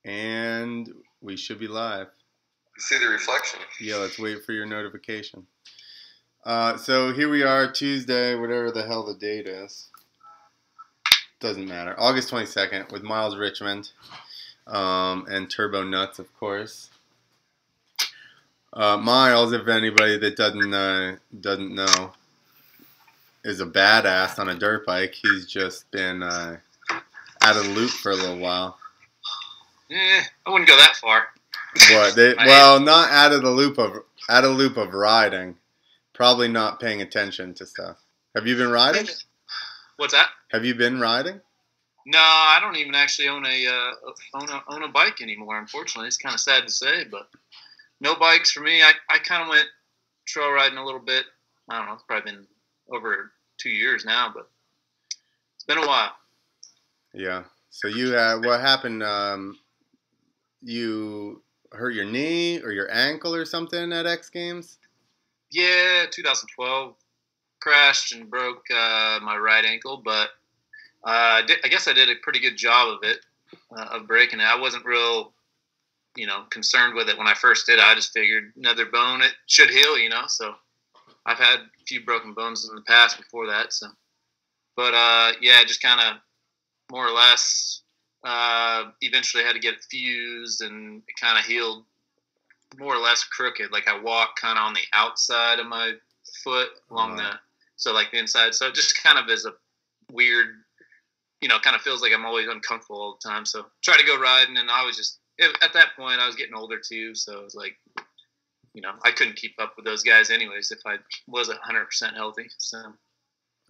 And we should be live. See the reflection. Yeah, let's wait for your notification. So here we are, Tuesday, whatever the hell the date is. Doesn't matter. August 22nd with Myles Richmond and Turbo Nuts, of course. Myles, if anybody that doesn't know, is a badass on a dirt bike. He's just been out of the loop for a little while. I wouldn't go that far. What? Well, not out of the loop of riding. Probably not paying attention to stuff. Have you been riding? What's that? Have you been riding? No, I don't even actually own a bike anymore. Unfortunately, it's kind of sad to say, but no bikes for me. I kind of went trail riding a little bit. I don't know. It's probably been over 2 years now, but it's been a while. Yeah. So you what happened? You hurt your knee or your ankle or something at X Games? Yeah, 2012. Crashed and broke my right ankle, but I guess I did a pretty good job of it, of breaking it. I wasn't real, concerned with it when I first did it. I just figured another bone, it should heal, So I've had a few broken bones in the past before that. So, but yeah, just kind of more or less. Eventually had to get it fused, and it kind of healed more or less crooked. Like I walk kind of on the outside of my foot along the inside. So it just kind of is a weird, kind of feels like I'm always uncomfortable all the time. So try to go riding, and I was just, at that point I was getting older too. So it was like, I couldn't keep up with those guys anyways if I was 100% healthy. So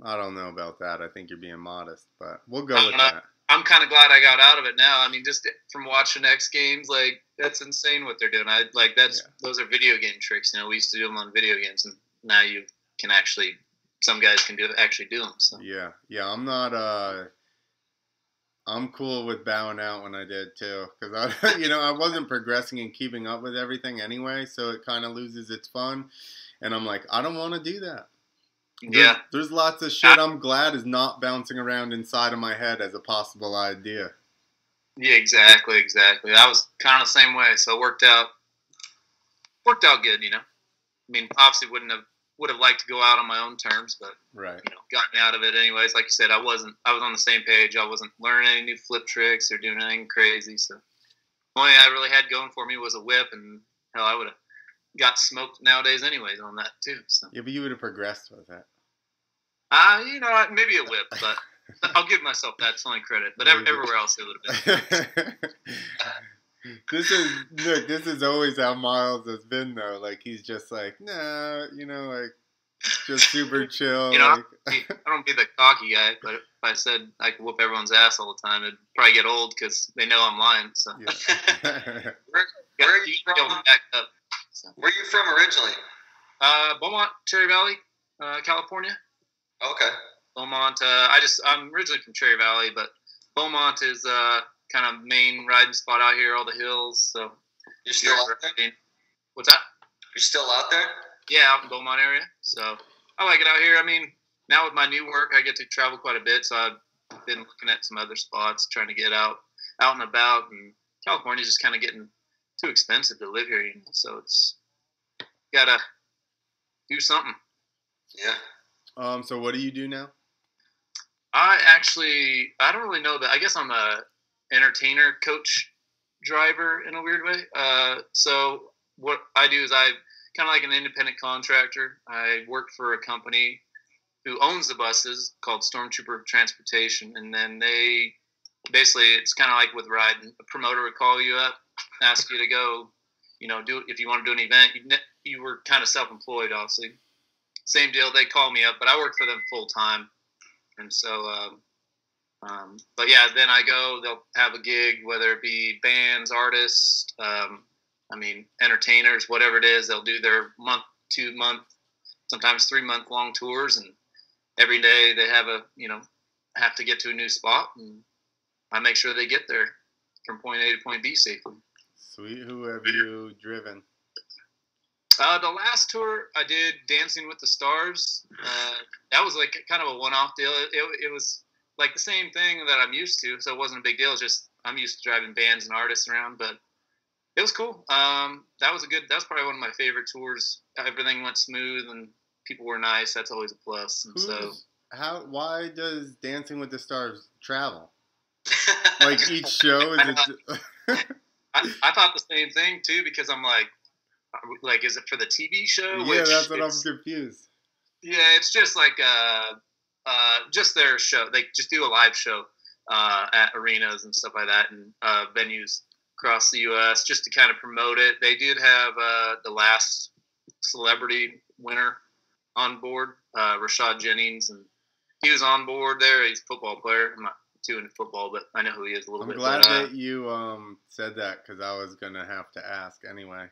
I don't know about that. I think you're being modest, but we'll go with that. I'm kind of glad I got out of it now. I mean, just from watching X Games, like, that's insane what they're doing. Those are video game tricks. We used to do them on video games, and now you can actually, some guys can actually do them. So. Yeah. I'm not, I'm cool with bowing out when I did too, because I wasn't progressing and keeping up with everything anyway, so it kind of loses its fun, and I'm like, I don't want to do that. There's lots of shit I'm glad is not bouncing around inside of my head as a possible idea. Yeah, exactly. I was kind of the same way, so it worked out good, I mean, obviously would have liked to go out on my own terms, but right. Got me out of it anyways. Like you said, I was on the same page. I wasn't learning any new flip tricks or doing anything crazy, so the only thing I really had going for me was a whip, and hell, I would have got smoked nowadays anyways on that too. So. Yeah, but you would have progressed with it. Maybe a whip, but I'll give myself that only credit. But everywhere else, it would have been. This is always how Myles has been though. Like he's just like, nah, like just super chill. I don't be the cocky guy, but if I said I could whoop everyone's ass all the time, it'd probably get old because they know I'm lying. So. Yeah. Where are you from? Where are you from originally? Beaumont, Cherry Valley, California. Okay. Beaumont. I'm originally from Cherry Valley, but Beaumont is kind of main riding spot out here, all the hills. So you're still out there? What's that? You're still out there? Yeah, out in Beaumont area. So I like it out here. I mean, now with my new work, I get to travel quite a bit. So I've been looking at some other spots, trying to get out and about. And California's just kind of getting too expensive to live here, So it's gotta do something. Yeah. So what do you do now? I don't really know that. I guess I'm a entertainer, coach, driver in a weird way. So what I do is I kind of like an independent contractor. I work for a company who owns the buses called Stormtrooper Transportation. And then they basically, it's kind of like with riding, a promoter would call you up, ask you to go, do it. If you want to do an event, you were kind of self-employed, obviously. Same deal. They call me up, but I work for them full time. And so, but yeah, then I go, they'll have a gig, whether it be bands, artists, entertainers, whatever it is, they'll do their month, 2 month, sometimes 3 month long tours. And every day they have to get to a new spot, and I make sure they get there from point A to point B safely. Sweet. Who have you driven? The last tour I did, Dancing with the Stars, that was like kind of a one-off deal. It was like the same thing that I'm used to, so it wasn't a big deal. It's just I'm used to driving bands and artists around, but it was cool. That was probably one of my favorite tours. Everything went smooth and people were nice. That's always a plus. And why does Dancing with the Stars travel? Like each show is I thought the same thing too, because I'm like, is it for the TV show? Yeah, that's what I'm confused. Yeah, it's just like just their show. They just do a live show at arenas and stuff like that, and venues across the U.S. just to kind of promote it. They did have the last celebrity winner on board, Rashad Jennings, and he was on board there. He's a football player. I'm not too into football, but I know who he is a little bit. I'm glad that you said that, because I was gonna have to ask anyway.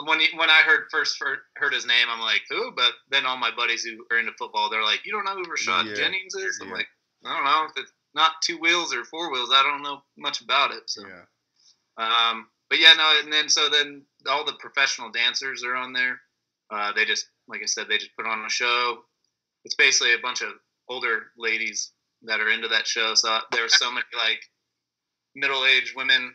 When I first heard his name, I'm like, who? But then all my buddies who are into football, they're like, you don't know who Rashad Jennings is? I'm like, I don't know. If it's not 2 wheels or 4 wheels, I don't know much about it. So, but yeah, no. And then all the professional dancers are on there. They just, like I said, they just put on a show. It's basically a bunch of older ladies that are into that show. So there's so many like middle-aged women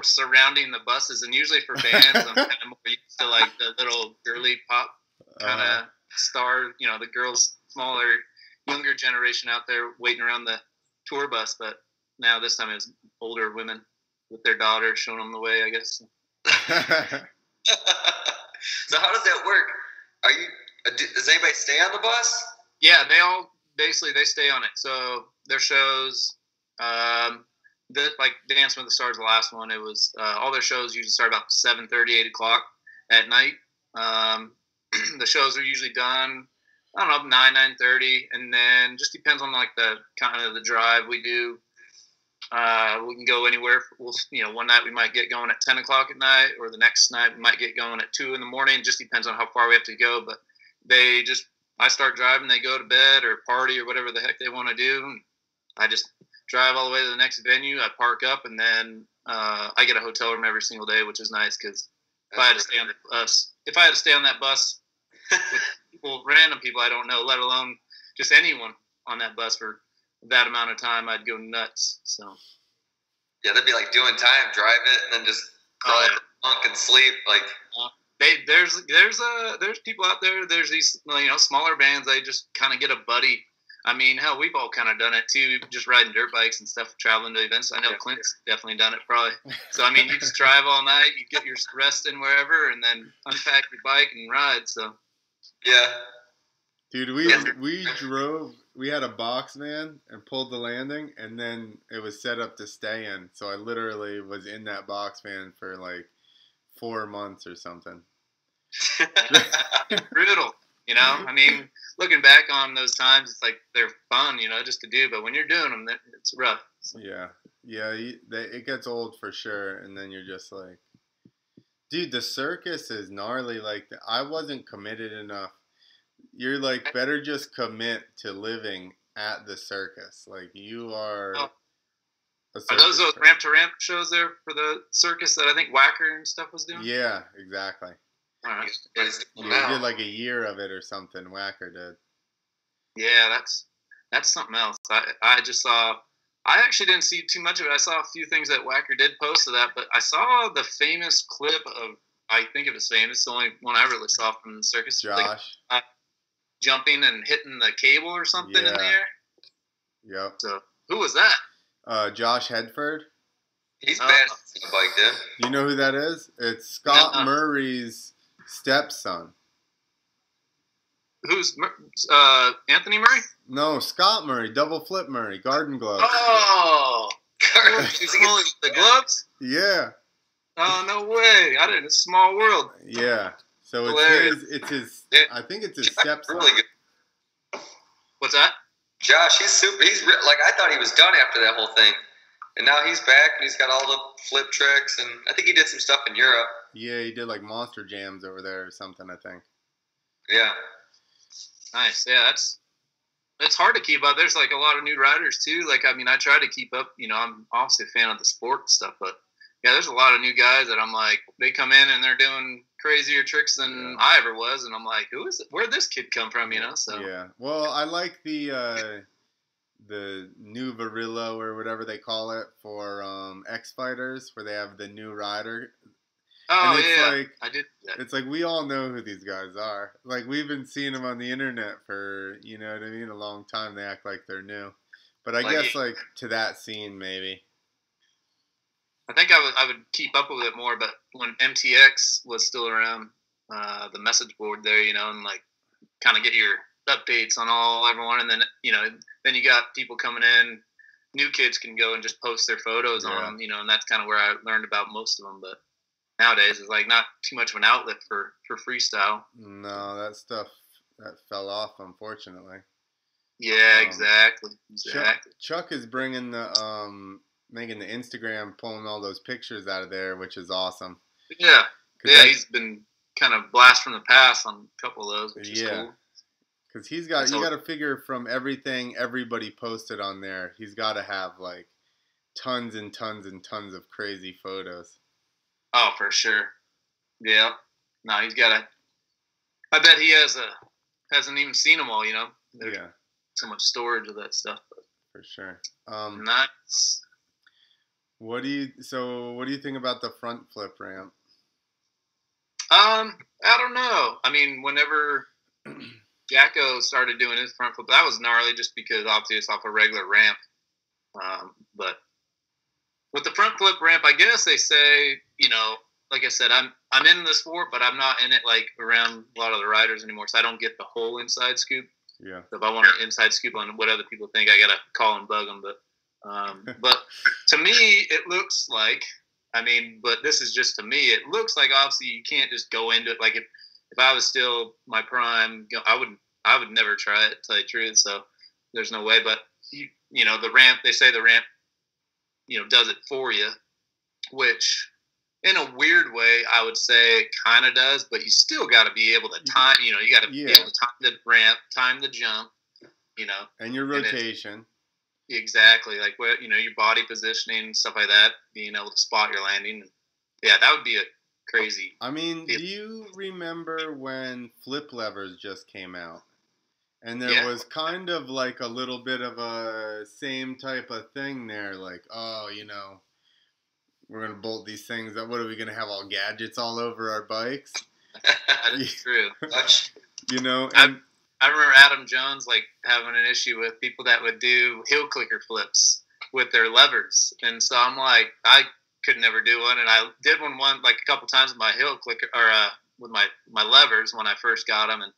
surrounding the buses, and usually for bands, I'm kind of more used to like the little girly pop kind of star, the girls, smaller, younger generation out there waiting around the tour bus. But now this time it was older women with their daughter showing them the way, I guess. So how does that work? Does anybody stay on the bus? Yeah, they stay on it. So their shows, like Dance with the Stars, the last one, it was all their shows usually start about 7:30, 8 o'clock at night. The shows are usually done, I don't know, 9:30, and then just depends on like the kind of the drive we do. We can go anywhere. One night we might get going at 10 o'clock at night, or the next night we might get going at 2 in the morning. It just depends on how far we have to go. But I start driving, they go to bed or party or whatever the heck they want to do. And I just drive all the way to the next venue. I park up, and then I get a hotel room every single day, which is nice, because if I had to stay on that bus with random people I don't know, let alone just anyone on that bus for that amount of time, I'd go nuts. So yeah, that'd be like doing time, drive it, and then just bunk and sleep. Like there's people out there. There's these smaller bands. They just kind of get a buddy. I mean, hell, we've all kind of done it too, just riding dirt bikes and stuff, traveling to events. I know Clint's definitely done it, probably. So I mean, you just drive all night, you get your rest in wherever, and then unpack your bike and ride. So yeah, dude, we drove. We had a box van and pulled the landing, and then it was set up to stay in. So I literally was in that box van for like 4 months or something. Brutal, I mean, looking back on those times, it's like they're fun, just to do. But when you're doing them, it's rough. So. Yeah, it gets old for sure. And then you're just like, dude, the circus is gnarly. Like, I wasn't committed enough. You're like, better just commit to living at the circus. Like, you are. Are those ramp to ramp shows there for the circus that I think Whacker and stuff was doing? Yeah, exactly. All right. We did like a year of it or something. Whacker did. Yeah, that's something else. I just saw. I actually didn't see too much of it. I saw a few things that Whacker did post of that, but I saw the famous clip of. I think it was famous. The only one I really saw from the circus. Josh. Like, jumping and hitting the cable or something in the air. Yep. So who was that? Josh Hedford. He's bad on the bike, dude. You know who that is? It's Scott Murray's stepson. Who's Anthony Murray? No, Scott Murray, double flip Murray, Garden Gloves. Oh, the gloves? Yeah. Oh, no way! I didn't. It's a small world. Yeah. So it's his. I think it's his stepson. Really good. What's that? Josh, he's super. Like, I thought he was done after that whole thing, and now he's back and he's got all the flip tricks, and I think he did some stuff in Europe. Yeah, he did like monster jams over there or something, I think. Yeah. Nice. Yeah, it's hard to keep up. There's like a lot of new riders too. Like, I mean, I try to keep up. I'm obviously a fan of the sport and stuff, but yeah, there's a lot of new guys that I'm like, they come in and they're doing crazier tricks than I ever was, and I'm like, who is it? Where'd this kid come from? So yeah. Well, I like the the new Varillo or whatever they call it for X Fighters, where they have the new rider. Oh, And it's yeah. like, I did that. it's like we all know who these guys are. Like, we've been seeing them on the internet for, you know what I mean, a long time. They act like they're new. But I guess, like, to that scene, maybe. I think I would keep up with it more, but when MTX was still around, the message board there, you know, and like kind of get your updates on everyone, and then then you got people coming in. New kids can go and just post their photos on them, you know, and that's kind of where I learned about most of them. But nowadays, it's like not too much of an outlet for freestyle. No, that stuff that fell off, unfortunately. Yeah, exactly. Chuck is bringing the making the Instagram, pulling all those pictures out of there, which is awesome. Yeah, he's been kind of blast from the past on a couple of those, which is cool. Because you got to figure from everything everybody posted on there, he's got to have like tons and tons and tons of crazy photos. Oh, for sure. Yeah. No, he's got I bet he hasn't even seen them all, you know? There's so much storage of that stuff. But. For sure. Nuts. What do you think about the front flip ramp? I don't know. I mean, whenever Jacko started doing his front flip, that was gnarly just because obviously it's off a regular ramp. But with the front flip ramp, I guess they say, you know, like I said, I'm in the sport, but I'm not in it like around a lot of the riders anymore, so I don't get the whole inside scoop. Yeah. So if I want an inside scoop on what other people think, I gotta call and bug them. But to me, it looks like, I mean, but this is just to me, it looks like obviously you can't just go into it. Like if I was still my prime, I would never try it, to tell you the truth. So there's no way. But you know, the ramp, they say the ramp, you know, does it for you, which in a weird way, I would say it kind of does, but you still got to be able to time, you know, you got to be able to time the ramp, time the jump, you know. And your rotation. Exactly. Like, you know, your body positioning, stuff like that, being able to spot your landing. Yeah, that would be a crazy. I mean, do you remember when flip levers just came out? And there was kind of like a little bit of a same type of thing there. Like, oh, you know, we're going to bolt these things up. What are we going to have, all gadgets all over our bikes? That is true. You know, and I remember Adam Jones like having an issue with people that would do heel clicker flips with their levers. And so I'm like, I could never do one. And I did one like a couple times with my heel clicker or with my levers when I first got them. And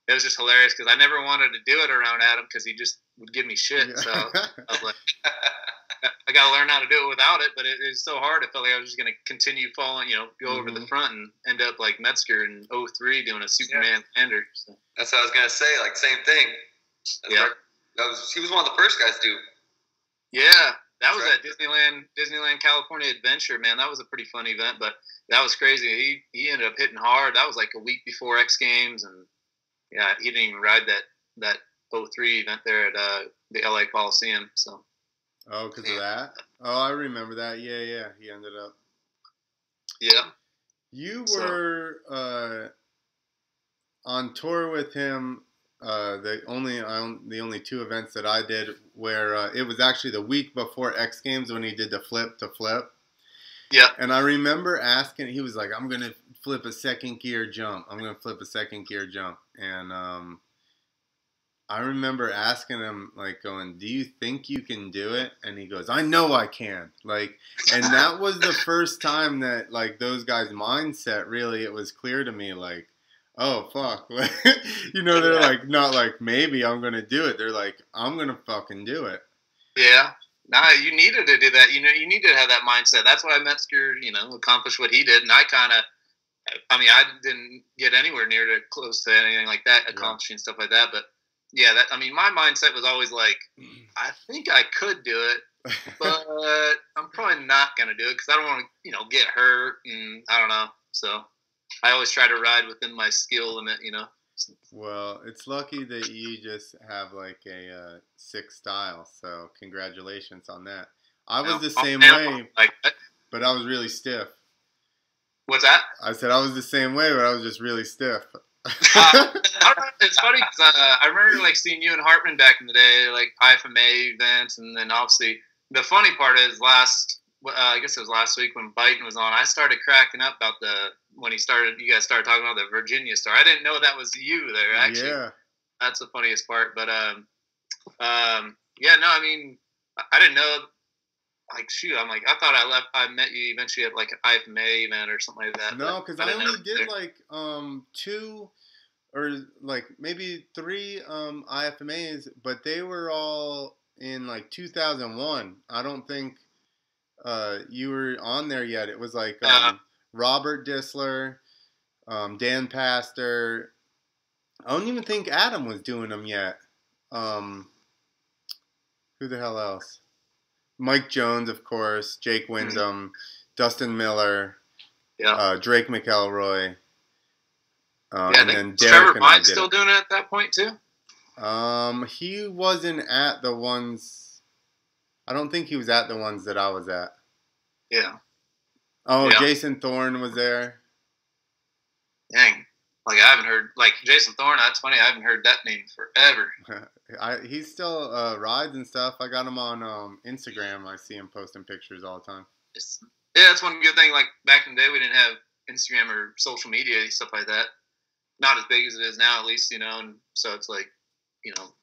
it was just hilarious because I never wanted to do it around Adam because he just would give me shit. So I was like, I got to learn how to do it without it, but it is so hard. I felt like I was just going to continue falling, you know, go over the front and end up like Metzger in 03 doing a Superman lander. So. That's what I was going to say, like same thing. He was one of the first guys to do. Yeah, that was at Disneyland California Adventure, man. That was a pretty fun event, but that was crazy. He ended up hitting hard. That was like a week before X Games, and yeah, he didn't even ride that 03 event there at the LA Coliseum, so. Oh, because of that? Oh, I remember that. Yeah. He ended up. Yeah. You were on tour with him. The only two events that I did where it was actually the week before X Games when he did the flip to flip. Yeah. And I remember asking. He was like, "I'm gonna flip a second gear jump. I'm gonna flip a second gear jump." And I remember asking him, like, going, "Do you think you can do it?" And he goes, "I know I can." Like, and that was the first time that, like, those guys' mindset really, it was clear to me, like, oh, fuck. You know, they're like, not like, maybe I'm going to do it. They're like, I'm going to fucking do it. Yeah. Nah, you needed to do that. You know, you needed to have that mindset. That's why Metzger, you know, accomplished what he did. And I didn't get anywhere near to close to anything like that, accomplishing stuff like that. But, yeah, my mindset was always like, I think I could do it, but I'm probably not going to do it because I don't want to, you know, get hurt and I don't know. So I always try to ride within my skill limit, you know. Well, it's lucky that you just have like a sick style. So congratulations on that. I was the same way, but I was really stiff. What's that? I said I was the same way, but I was just really stiff. It's funny because I remember like seeing you and Hartman back in the day, like IFMA events, and then obviously the funny part is I guess it was last week when Biden was on. I started cracking up about when you guys started talking about the Virginia Star. I didn't know that was you there. Actually, Yeah. That's the funniest part. But yeah, no, I mean, I didn't know. Like, shoot, I'm like, I thought I met you eventually at like an IFMA event or something like that. No, because I only did like 2 or like maybe 3 IFMAs, but they were all in like 2001. I don't think you were on there yet. It was like Robert Disler, Dan Pastor. I don't even think Adam was doing them yet. Who the hell else? Mike Jones, of course, Jake Wyndham, Dustin Miller, Drake McElroy, and then Derek Trevor Mine still doing it at that point too. He wasn't at the ones. I don't think he was at the ones that I was at. Yeah. Oh, yeah. Jason Thorne was there. Dang. Like, I haven't heard, like, Jason Thorne, that's funny. I haven't heard that name forever. He's still rides and stuff. I got him on Instagram. I see him posting pictures all the time. Yeah, that's one good thing. Like, back in the day, we didn't have Instagram or social media, stuff like that. Not as big as it is now, at least, and so it's like,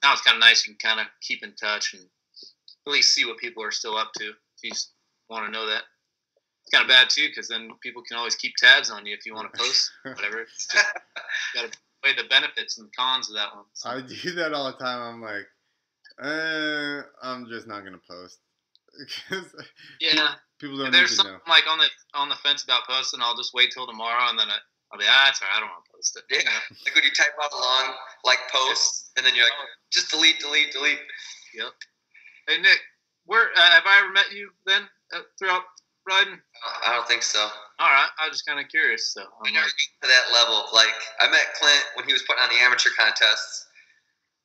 now it's kind of nice. You can kind of keep in touch and at least see what people are still up to if you want to know that. It's kind of bad too, because then people can always keep tabs on you if you want to post whatever. It's just, you got to weigh the benefits and the cons of that one. So. I do that all the time. I'm like, I'm just not gonna post. Yeah, people don't. There's need to something know. like on the fence about posting. I'll just wait till tomorrow, and then I'll be that's all right. I don't want to post it. Yeah, like when you type out a long post, and then you're like, just delete. Yep. Hey Nick, where have I ever met you then throughout riding? I don't think so. All right, I was just kind of curious. So I never get to that level. Like, I met Clint when he was putting on the amateur contests,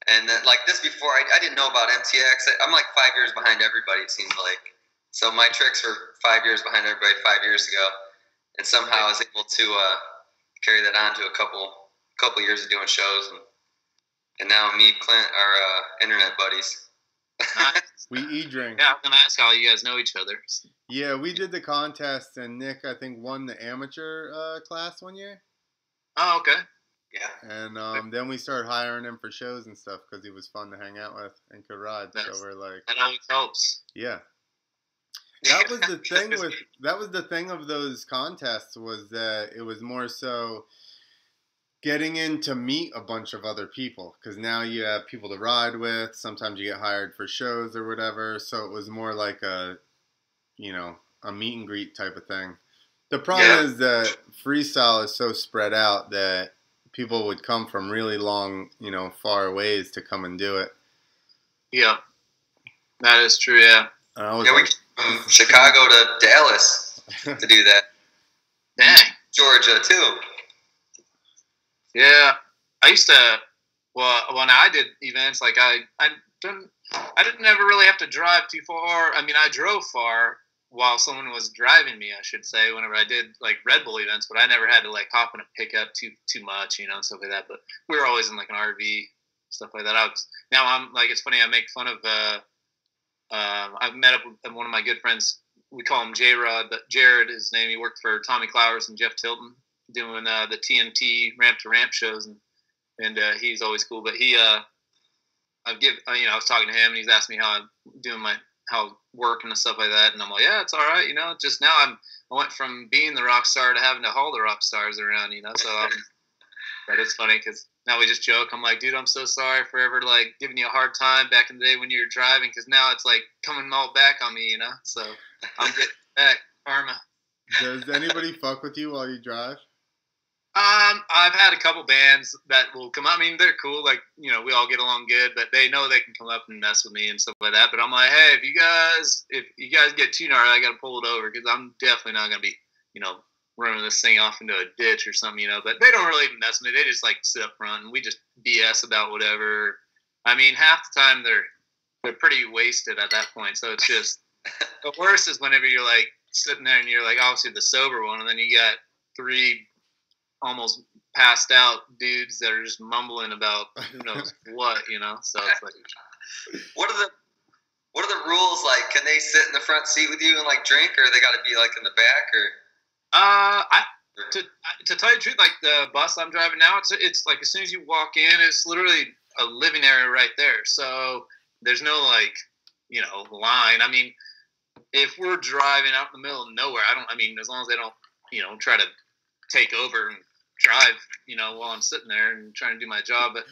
and then like this before I didn't know about MTX. I'm like 5 years behind everybody. It seems like. So my tricks were 5 years behind everybody 5 years ago, and somehow I was able to carry that on to a couple years of doing shows, and now me and Clint are internet buddies. Nice. We e-drink. Yeah, I'm gonna ask how you guys know each other. Yeah, we did the contest, and Nick, I think, won the amateur class one year. Oh, okay. Yeah. And then we started hiring him for shows and stuff because he was fun to hang out with and could ride. So we're like, that always helps. Yeah. That was the thing of those contests, was that it was more so getting in to meet a bunch of other people, because now you have people to ride with. Sometimes you get hired for shows or whatever. So it was more like a meet and greet type of thing. The problem is that freestyle is so spread out that people would come from really long, far ways to come and do it. Yeah, that is true. Yeah. We came from Chicago to Dallas to do that. Dang. Georgia too. Yeah, I used to. Well, when I did events, like I didn't ever really have to drive too far. I mean, I drove far while someone was driving me, I should say, whenever I did like Red Bull events, but I never had to like hop in a pickup too much, and stuff like that. But we were always in like an RV, stuff like that. Now I'm like, it's funny, I make fun of. I've met up with one of my good friends. We call him J-Rod, but Jared, his name. He worked for Tommy Clowers and Jeff Tilton, doing the TNT ramp to ramp shows, and he's always cool. But I was talking to him, and he's asked me how I'm doing how work and stuff like that, and I'm like, yeah, it's all right, Just now I went from being the rock star to having to haul the rock stars around, So, but it's funny because now we just joke. I'm like, dude, I'm so sorry for ever like giving you a hard time back in the day when you were driving, because now it's like coming all back on me, So I'm getting back karma. Does anybody fuck with you while you drive? I've had a couple bands that will come out. I mean, they're cool. Like, we all get along good, but they know they can come up and mess with me and stuff like that. But I'm like, hey, if you guys get too gnarly, I got to pull it over, because I'm definitely not going to be, running this thing off into a ditch or something, But they don't really even mess with me. They just like sit up front and we just BS about whatever. I mean, half the time they're pretty wasted at that point. So it's just, the worst is whenever you're like sitting there and you're like obviously the sober one, and then you got 3 almost passed out dudes that are just mumbling about who knows what, you know. So it's like, what are the rules like? Can they sit in the front seat with you and like drink, or they got to be like in the back, or? To tell you the truth, like the bus I'm driving now, it's like as soon as you walk in, it's literally a living area right there. So there's no like, you know, line. I mean, if we're driving out in the middle of nowhere, as long as they don't, you know, try to take over and drive, you know, while I'm sitting there and trying to do my job. But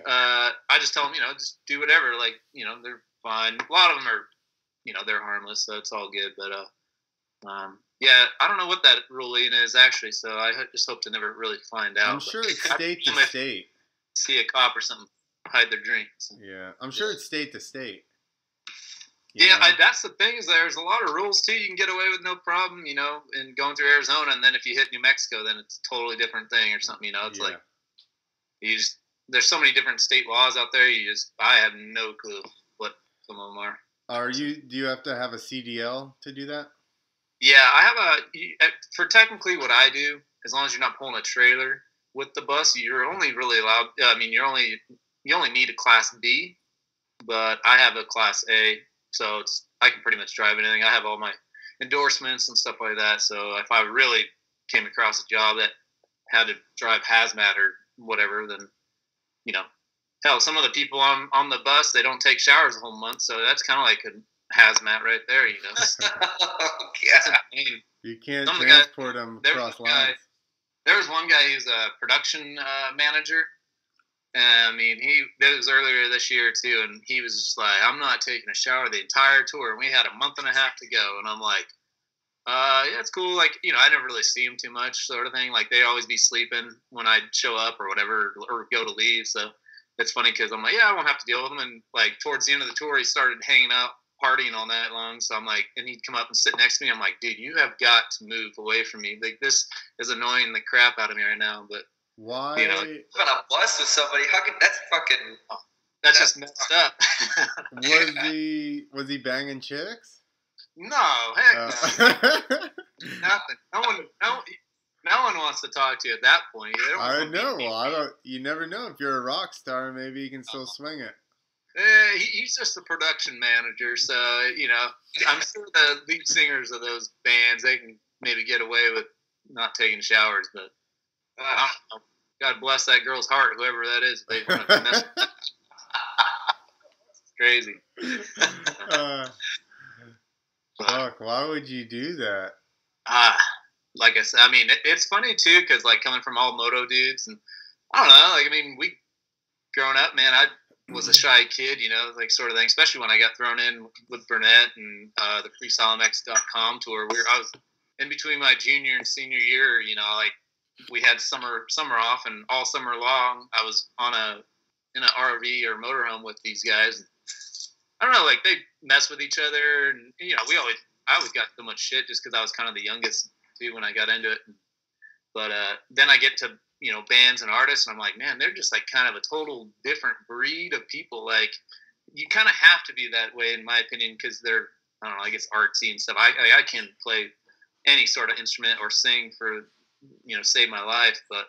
I just tell them, you know, just do whatever. Like, you know, they're fine. A lot of them are, you know, they're harmless, so it's all good. But yeah, I don't know what that ruling is actually, so I just hope to never really find out. I'm sure it's state to state. See a cop or something, hide their drink. So. Yeah, I'm sure it's state to state. Yeah, that's the thing is there's a lot of rules too. You can get away with no problem, you know, in going through Arizona, and then if you hit New Mexico, then it's a totally different thing or something. You know, it's like there's so many different state laws out there. I have no clue what some of them are. Do you have to have a CDL to do that? Yeah, I have for technically what I do, as long as you're not pulling a trailer with the bus, you're only really allowed, you only need a Class B, but I have a Class A, so I can pretty much drive anything. I have all my endorsements and stuff like that, so if I really came across a job that had to drive hazmat or whatever, then, you know, hell, some of the people on the bus, they don't take showers the whole month, so that's kind of like a hazmat right there, you know. Yeah. You can't transport them across lines. There was one guy who's a production manager. I mean, that was earlier this year too, and he was just like, "I'm not taking a shower the entire tour." And we had a month and a half to go, and I'm like, "Yeah, it's cool." Like, you know, I never really see him too much, sort of thing. Like, they'd always be sleeping when I'd show up or whatever, or go to leave. So it's funny because I'm like, "Yeah, I won't have to deal with him." And like towards the end of the tour, he started hanging out, partying all night long. So I'm like, and he'd come up and sit next to me. I'm like, dude, you have got to move away from me. Like, this is annoying the crap out of me right now. But why? You know, on a bus with somebody, how can that's fucking? That's just messed up. Was he banging chicks? No, heck no. Nothing. No one wants to talk to you at that point. I know. Well, you never know. If you're a rock star, maybe you can still swing it. He's just a production manager, so, you know, I'm sure the lead singers of those bands, they can maybe get away with not taking showers, but I don't know. God bless that girl's heart, whoever that is. They want to mess with It's crazy. Fuck, why would you do that? Like I said, I mean, it's funny too, because like coming from all moto dudes, and I don't know, like, I mean, we growing up, man, I was a shy kid, you know, like sort of thing, especially when I got thrown in with Burnett and the freestylemx.com tour. I was in between my junior and senior year, you know, like we had summer off, and all summer long I was in an RV or motorhome with these guys. I don't know, like they mess with each other, and you know, I always got so much shit just because I was kind of the youngest too when I got into it. But then I get to, you know, bands and artists, and I'm like, man, they're just like kind of a total different breed of people. Like, you kind of have to be that way, in my opinion, because they're, I don't know, I guess artsy and stuff. I can't play any sort of instrument or sing for, you know, save my life, but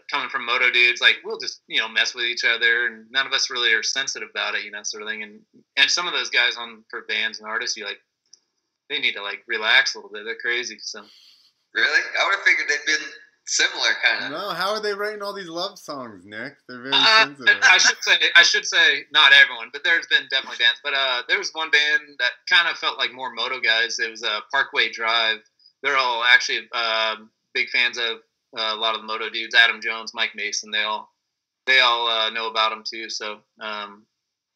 coming from moto dudes, like, we'll just, you know, mess with each other, and none of us really are sensitive about it, you know, sort of thing. And some of those guys for bands and artists, you like, they need to like relax a little bit. They're crazy. So really, I would have figured they'd been similar kind of. No, how are they writing all these love songs, Nick? They're very sensitive. I should say not everyone, but there's been definitely bands. But there was one band that kind of felt like more moto guys. It was Parkway Drive. They're all actually big fans of a lot of the moto dudes. Adam Jones, Mike Mason. They all know about them too. So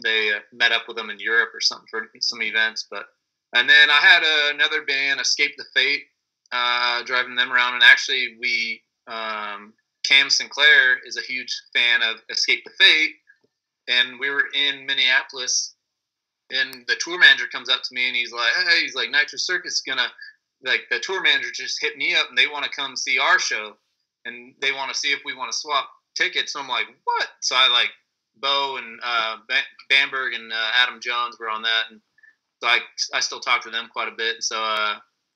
they met up with them in Europe or something for some events. And then I had another band, Escape the Fate, driving them around. And actually, Cam Sinclair is a huge fan of Escape the Fate. And we were in Minneapolis, and the tour manager comes up to me, and he's like, "Hey, Nitro Circus gonna, like, the tour manager just hit me up, and they want to come see our show, and they want to see if we want to swap tickets." So I'm like, "What?" So I like Bo and Bamberg and Adam Jones were on that, and so I still talk to them quite a bit. And so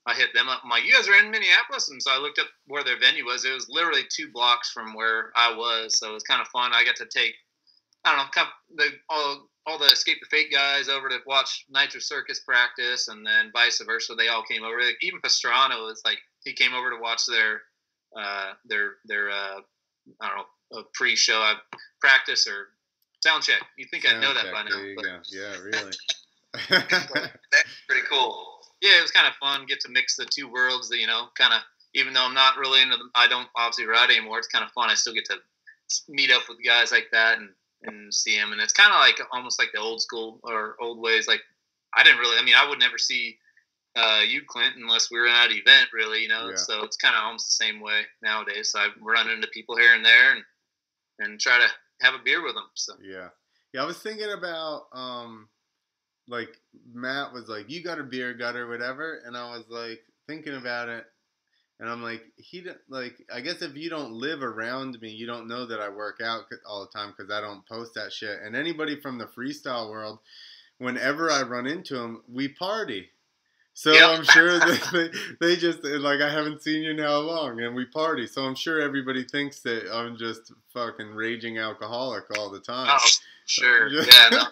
I hit them up. I'm like, you guys are in Minneapolis? And so I looked up where their venue was. It was literally 2 blocks from where I was. So it was kind of fun. I got to take, I don't know, all the Escape the Fate guys over to watch Nitro Circus practice, and then vice versa. They all came over. Even Pastrana was like, he came over to watch their I don't know, a pre-show practice or sound check. You think I'd know that by now. Yeah, really. That's pretty cool. Yeah, it was kind of fun. Get to mix the 2 worlds. You know, kind of. Even though I'm not really into them, I don't obviously ride anymore. It's kind of fun. I still get to meet up with guys like that and see them. And it's kind of like almost like the old school or old ways. Like I would never see you, Clint, unless we were at an event, really. You know, so it's kind of almost the same way nowadays. So I run into people here and there and try to have a beer with them. So yeah. I was thinking about like Matt was like, you got a beer gut or whatever, and I was like thinking about it, and I'm like, I guess if you don't live around me, you don't know that I work out all the time because I don't post that shit. And anybody from the freestyle world, whenever I run into them, we party. So I'm sure that they just, like, I haven't seen you in how long, and we party. So I'm sure everybody thinks that I'm just fucking raging alcoholic all the time. Oh, sure. Yeah, no,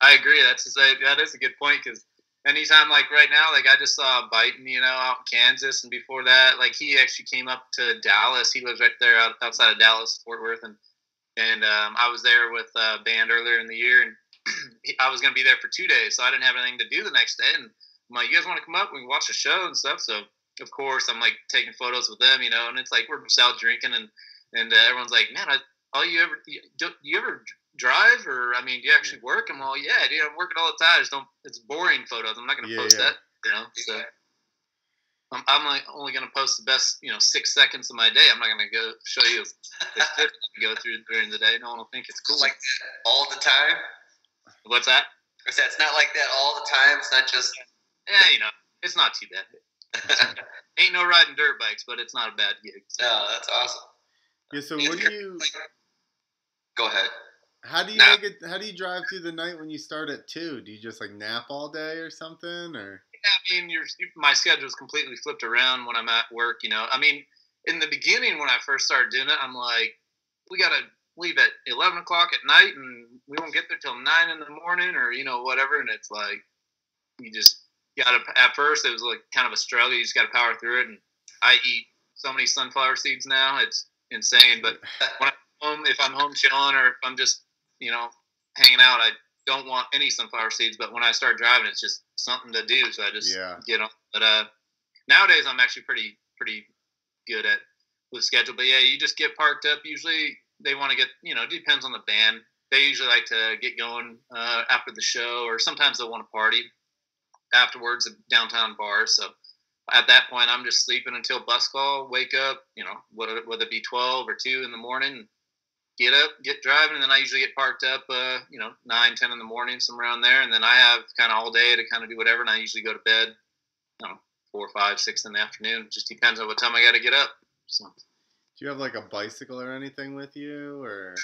I agree. That is a good point, because anytime, like right now, like I just saw Biden, you know, out in Kansas, and before that, like he actually came up to Dallas. He lives right there outside of Dallas, Fort Worth, and I was there with a band earlier in the year, and I was going to be there for 2 days, so I didn't have anything to do the next day, and I'm like, you guys want to come up? We can watch the show and stuff. So of course I'm like taking photos with them, you know, and it's like we're just out drinking, and everyone's like, man, do you ever drive, or I mean, do you actually work? I'm all, yeah, dude, I'm working all the time. It's boring photos. I'm not going to post that, you know. So I'm like only going to post the best, 6 seconds of my day. I'm not going to go show you the shit I go through during the day. No one will think it's cool. Like that all the time. What's that? It's not like that all the time. It's not just. Yeah, it's not too bad. Ain't no riding dirt bikes, but it's not a bad gig. So. No, that's awesome. Yeah. So what do you? Go ahead. How do you drive through the night when you start at 2? Do you just like nap all day or something, or? Yeah, I mean, my schedule is completely flipped around when I'm at work. You know, I mean, in the beginning when I first started doing it, I'm like, we gotta leave at 11 o'clock at night, and we won't get there till 9 in the morning, or whatever. And it's like you just. At first, it was like kind of a struggle. You just got to power through it. And I eat so many sunflower seeds now; it's insane. But when I'm home, if I'm home chilling, or if I'm just hanging out, I don't want any sunflower seeds. But when I start driving, it's just something to do. So I just get on. But nowadays, I'm actually pretty good with schedule. But yeah, you just get parked up. Usually, they want to get it depends on the band. They usually like to get going after the show, or sometimes they'll want to party afterwards at downtown bars. So at that point, I'm just sleeping until bus call, wake up, whether it be 12 or 2 in the morning, get up, get driving, and then I usually get parked up, 9, 10 in the morning, somewhere around there, and then I have kind of all day to kind of do whatever, and I usually go to bed, 4, 5, 6 in the afternoon. It just depends on what time I got to get up. So. Do you have like a bicycle or anything with you, or?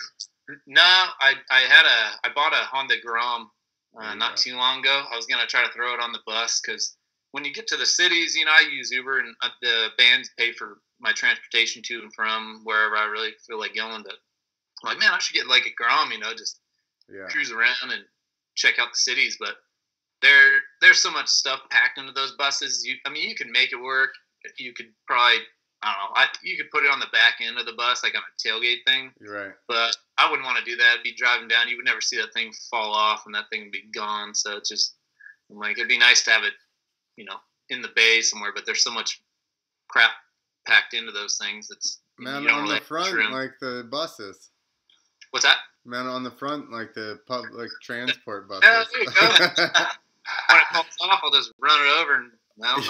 No, I bought a Honda Grom. Not too long ago. I was going to try to throw it on the bus, because when you get to the cities, I use Uber, and the bands pay for my transportation to and from wherever I really feel like going. But I'm like, man, I should get like a Grom, just cruise around and check out the cities. But there's so much stuff packed into those buses. You can make it work. You could probably, I don't know, you could put it on the back end of the bus, like on a tailgate thing. Right. But I wouldn't want to do that. I'd be driving down. You would never see that thing fall off, and that thing would be gone. So it's just, I'm like, it'd be nice to have it, in the bay somewhere. But there's so much crap packed into those things. It's man on the front, like the buses. What's that? Man on the front, like the public transport buses. Yeah, there you go. When it falls off, I'll just run it over, and that was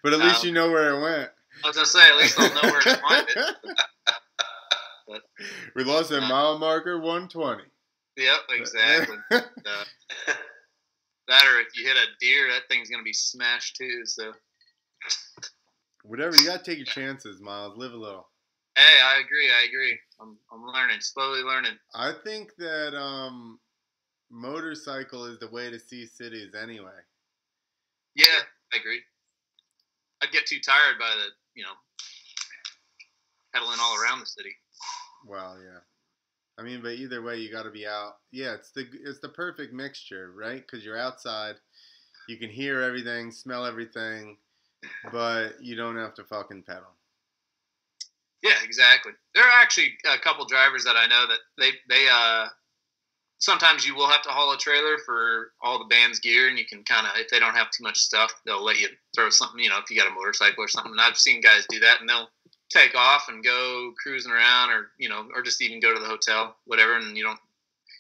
but at least you know where it went. I was gonna say, at least I'll know where to find it. But, we lost a mile marker 120. Yep, exactly. That, or if you hit a deer, that thing's gonna be smashed too. So whatever, you gotta take your chances, Myles. Live a little. Hey, I agree. I'm learning, slowly learning. I think that motorcycle is the way to see cities anyway. Yeah, I agree. I'd get too tired by the pedaling all around the city. Well, yeah. I mean, but either way, you got to be out. Yeah, it's the perfect mixture, right? Because you're outside, you can hear everything, smell everything, but you don't have to fucking pedal. Yeah, exactly. There are actually a couple drivers that I know that they sometimes you will have to haul a trailer for all the band's gear, and you can kind of, if they don't have too much stuff, they'll let you throw something, if you got a motorcycle or something. And I've seen guys do that, and they'll take off and go cruising around, or or just even go to the hotel, whatever, and you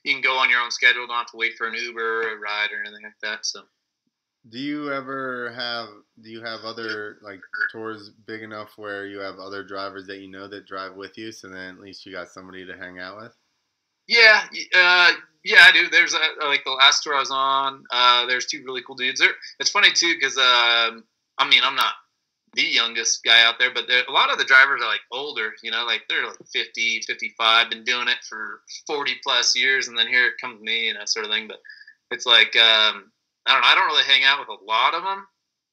can go on your own schedule, don't have to wait for an Uber or a ride or anything like that. So do you have other like tours big enough where you have other drivers that that drive with you, so then at least you got somebody to hang out with? Yeah, I do. There's like the last tour I was on. There's two really cool dudes there. It's funny too because I'm not the youngest guy out there, but a lot of the drivers are like older. Like they're like 50, 55, been doing it for 40 plus years, and then here it comes me and that sort of thing. But it's like I don't know. I don't really hang out with a lot of them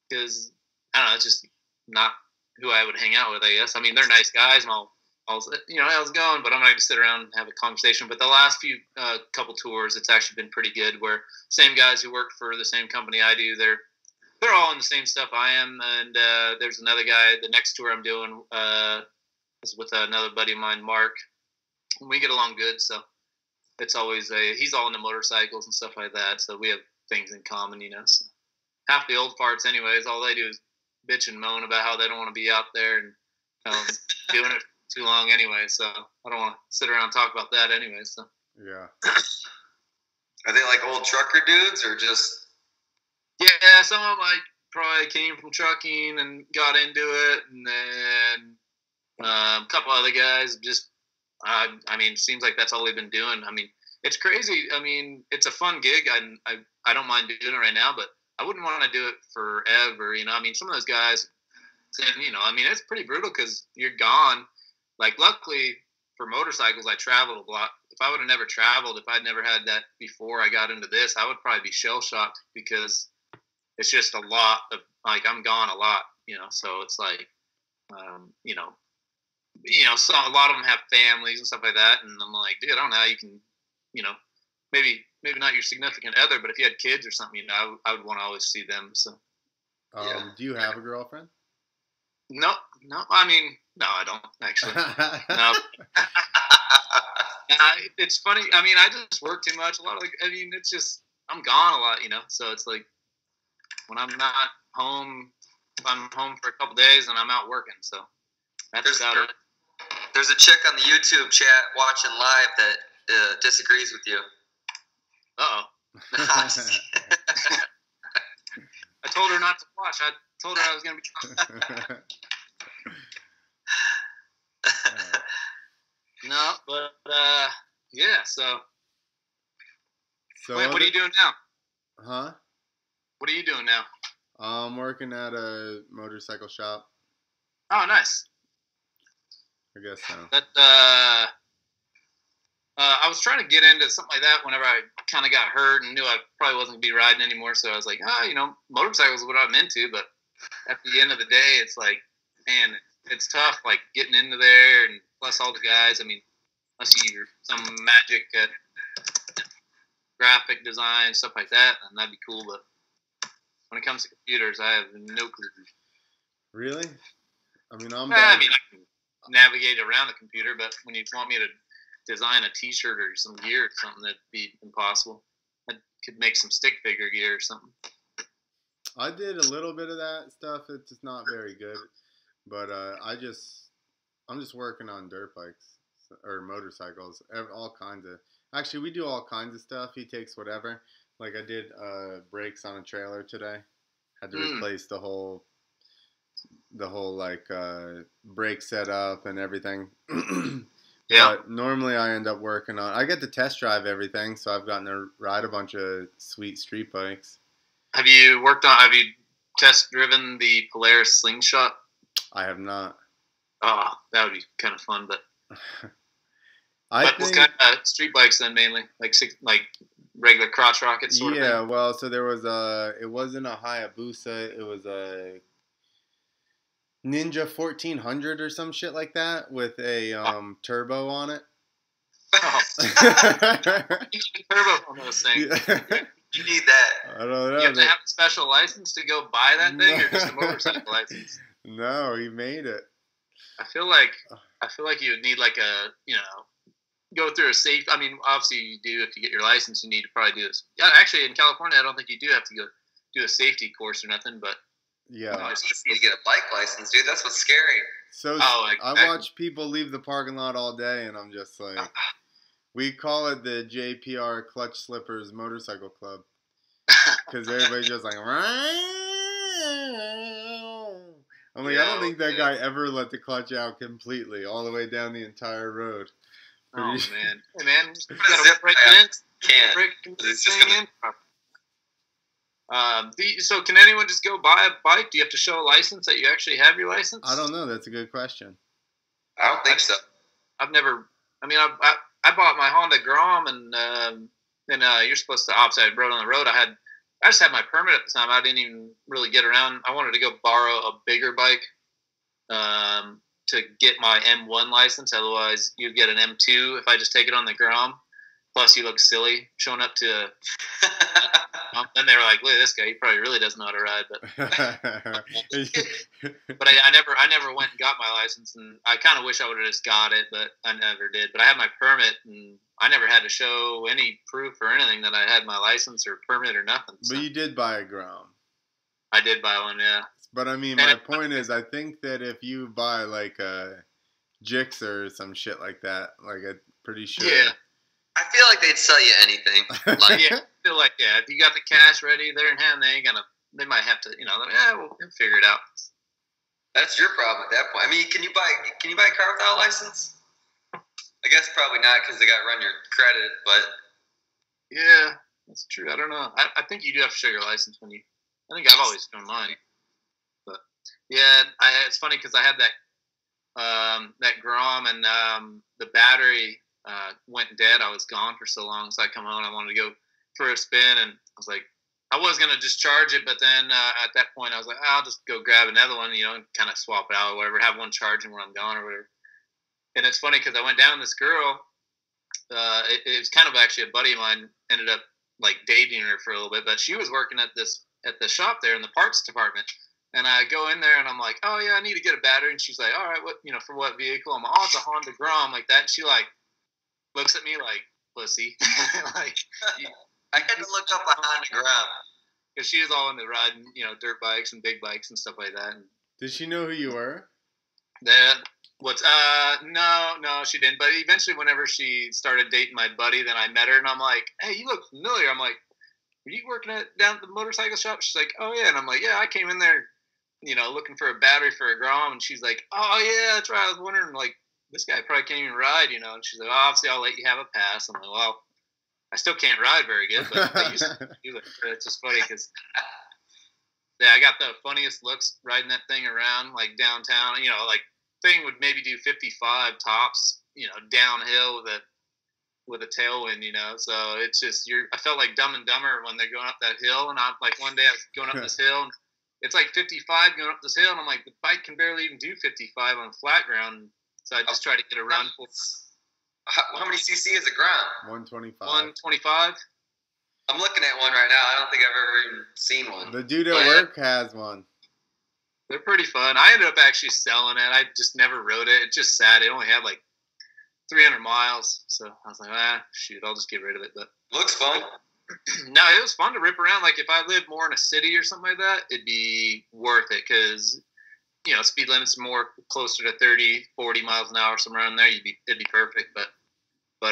because I don't know. It's just not who I would hang out with, I guess. I mean, they're nice guys, and how's it going? But I'm not going to sit around and have a conversation. But the last few couple tours, it's actually been pretty good. Where same guys who work for the same company I do, they're all in the same stuff I am. And there's another guy. The next tour I'm doing is with another buddy of mine, Mark. We get along good, so it's always he's all into motorcycles and stuff like that. So we have things in common, So half the old farts, anyways, all they do is bitch and moan about how they don't want to be out there and doing it too long anyway, so I don't want to sit around and talk about that anyway. So yeah. Are they like old trucker dudes or just? Yeah, some of them like probably came from trucking and got into it, and then a couple other guys just. Seems like that's all they've been doing. I mean, it's crazy. I mean, it's a fun gig. I don't mind doing it right now, but I wouldn't want to do it forever. Some of those guys, it's pretty brutal because you're gone. Like, luckily for motorcycles, I traveled a lot. If I would have never traveled, if I'd never had that before I got into this, I would probably be shell shocked because it's just a lot of like I'm gone a lot. So it's like, so a lot of them have families and stuff like that, and I'm like, dude, I don't know how you can, maybe not your significant other, but if you had kids or something, I would want to always see them. So, yeah. Do you have a girlfriend? No. No, I don't actually. No. It's funny. I just work too much. It's just I'm gone a lot, So it's like when I'm not home, if I'm home for a couple days, and I'm out working. So that's about it. There's a chick on the YouTube chat watching live that disagrees with you. Uh-oh. I told her not to watch. I told her I was going to be... No, but, yeah, so... Wait, what are you doing now? Huh? What are you doing now? I'm working at a motorcycle shop. Oh, nice. I guess so. That I was trying to get into something like that whenever I kind of got hurt and knew I probably wasn't going to be riding anymore. So I was like, motorcycles is what I'm into. But at the end of the day, it's like, man, it's tough, like getting into there, and plus all the guys. Unless you're some magic at graphic design, stuff like that, then that'd be cool. But when it comes to computers, I have no clue. Really? I can navigate around the computer, but when you want me to design a T-shirt or some gear or something, that'd be impossible. I could make some stick figure gear or something. I did a little bit of that stuff. It's just not very good, but I'm just working on dirt bikes or motorcycles, all kinds of. Actually, we do all kinds of stuff. He takes whatever. Like I did brakes on a trailer today. Had to replace the whole like brake setup and everything. Yeah. But normally I end up working on. I get to test drive everything, so I've gotten to ride a bunch of sweet street bikes. Have you test driven the Polaris Slingshot? I have not. Oh, that would be kind of fun, but. What kind of street bikes then mainly? Like regular crotch rocket sort of thing? Yeah, well, so there was it wasn't a Hayabusa, it was a, Ninja 1400 or some shit like that with a turbo on it. Oh. You need a turbo on those things. Yeah. You need that. I don't know. You have to have a special license to go buy that thing, or just a motorcycle license? No, he made it. I feel like you would need like a, go through a safe. I mean, obviously you do. If you get your license, you need to probably do this. Yeah, actually, in California, I don't think you do have to go do a safety course or nothing. But Yeah. It's easy to get a bike license, dude. That's what's scary. So exactly. I watch people leave the parking lot all day, and I'm just like, we call it the JPR Clutch Slippers Motorcycle Club. Because everybody's just like, I'm like, I don't think that guy ever let the clutch out completely, all the way down the entire road. Oh, man. Hey, man, you Put a gotta zip break tie on. it Can't. in. It's just gonna. So can anyone just go buy a bike? Do you have to show a license that you actually have your license? I don't know. That's a good question. I don't think so. I've never. I mean, I bought my Honda Grom, and then you're supposed to offside road on the road. I just had my permit at the time. I didn't even really get around. I wanted to go borrow a bigger bike to get my M1 license. Otherwise, you'd get an M2 if I just take it on the Grom. Plus, you look silly showing up to. Then they were like, "Look at this guy. He probably really doesn't know how to ride." But I never went and got my license, and I kind of wish I would have just got it, but I never did. But I had my permit, and I never had to show any proof or anything that I had my license or permit or nothing. So. But you did buy a Grom. I did buy one, yeah. But I mean, my point is, I think that if you buy like a Gixxer or some shit like that, like I'm pretty sure. Yeah. I feel like they'd sell you anything. Like, I feel like if you got the cash ready there in hand, they might have to, we'll figure it out. That's your problem at that point. I mean, can you buy a car without a license? I guess probably not because they got to run your credit. But yeah, that's true. I don't know. I think you do have to show your license when you. I think I've always shown mine. But yeah, it's funny because I had that Grom and the battery. Went dead. I was gone for so long, so I come home. I wanted to go for a spin, and I was like, I was gonna just charge it, but then at that point, I was like, I'll just go grab another one, and kind of swap it out or whatever. Have one charging when I'm gone or whatever. And it's funny because I went down with this girl. It was kind of actually a buddy of mine. Ended up like dating her for a little bit, but she was working at the shop there in the parts department. And I go in there and I'm like, oh yeah, I need to get a battery. And she's like, all right, what for what vehicle? I'm like, oh, it's a Honda Grom like that. And she like. Looks at me like pussy. Like I had to look up a Honda Grom because she was all into riding, dirt bikes and big bikes and stuff like that. And did she know who you were? No, she didn't. But eventually, whenever she started dating my buddy, then I met her and I'm like, hey, you look familiar. I'm like, were you working down at the motorcycle shop? She's like, oh yeah. And I'm like, yeah, I came in there, looking for a battery for a Grom. And she's like, oh yeah, that's right. I was wondering like. This guy probably can't even ride, And she's like, oh, obviously, I'll let you have a pass. I'm like, well, I still can't ride very good, but I used to do it. It's just funny because, I got the funniest looks riding that thing around, like downtown. Like thing would maybe do 55 tops, downhill with a tailwind, So it's just I felt like Dumb and Dumber when they're going up that hill, and I'm like, one day I was going up this hill, and it's like 55 going up this hill, and I'm like, the bike can barely even do 55 on flat ground. So I just try to get a run for. How many cc is a Grom? 125. 125. I'm looking at one right now. I don't think I've ever even seen one. The dude at work has one. They're pretty fun. I ended up actually selling it. I just never rode it. It just sat. It only had like 300 miles. So I was like, shoot, I'll just get rid of it. But looks fun. No, it was fun to rip around. Like if I lived more in a city or something like that, it'd be worth it because. Speed limit's more closer to 30, 40 miles an hour, somewhere around there. It'd be perfect. But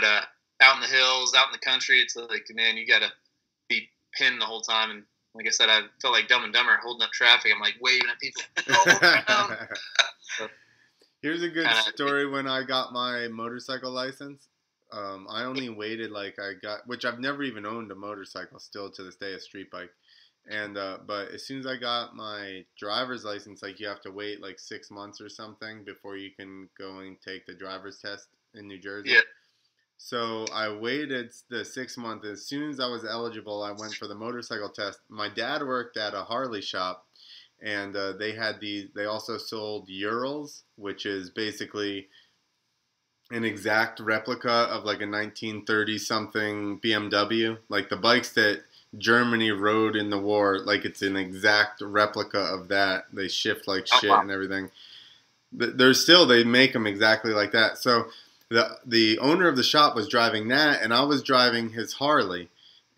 out in the hills, out in the country, it's like, man, you gotta be pinned the whole time. And like I said, I felt like Dumb and Dumber holding up traffic. I'm like waving at people. Here's a good story. When I got my motorcycle license, I only waited which I've never even owned a motorcycle still to this day, a street bike. And but as soon as I got my driver's license, you have to wait 6 months or something before you can go and take the driver's test in New Jersey. Yeah. So I waited the 6 months. As soon as I was eligible, I went for the motorcycle test. My dad worked at a Harley shop, and they also sold Urals, which is basically an exact replica of like a 1930 something BMW, like the bikes that Germany rode in the war. Like it's an exact replica of that. They shift like shit and everything. They make them exactly like that. So the owner of the shop was driving that, and I was driving his Harley,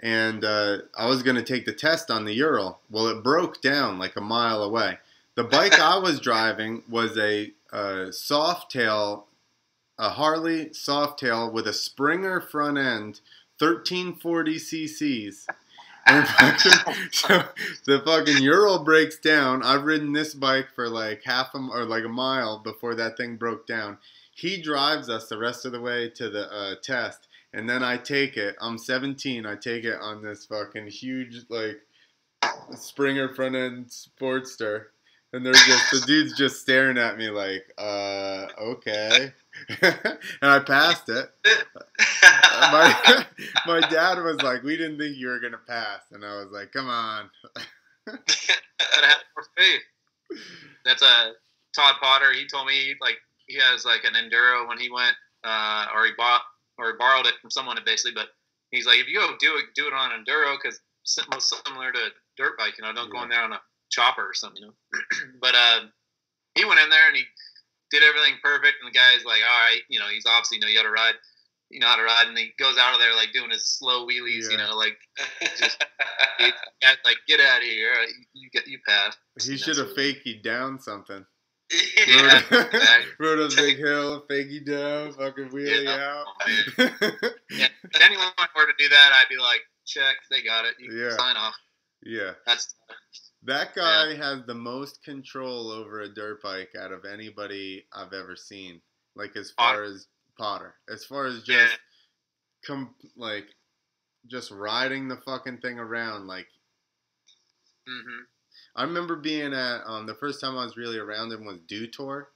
and I was going to take the test on the Ural. Well, it broke down like a mile away. The bike I was driving was a Softail, a Harley Softail with a Springer front end, 1340 cc's. And so the fucking Ural breaks down. I've ridden this bike for like a mile before that thing broke down. He drives us the rest of the way to the test, and then I take it. I'm 17. I take it on this fucking huge like Springer front end Sportster, and the dude's just staring at me like, okay. And I passed it. My dad was like, we didn't think you were going to pass. And I was like, come on. That's Todd Potter. He told me like he has like an Enduro when he went, or he borrowed it from someone basically. But he's like, if you go do it on an Enduro, because most similar to a dirt bike, don't go in there on a chopper or something, But he went in there and he did everything perfect, and the guy's like, all right, he's obviously you how to ride, and he goes out of there like doing his slow wheelies, like just like get out of here, you pass. He should have faked you down something. Yeah, rode a big hill, fake you down, fucking wheelie out. Yeah, if anyone were to do that, I'd be like, check, they got it. You can sign off. Yeah, that guy has the most control over a dirt bike out of anybody I've ever seen. Like as far as Potter, as far as just just riding the fucking thing around. Like, I remember being at the first time I was really around him was Dew Tour,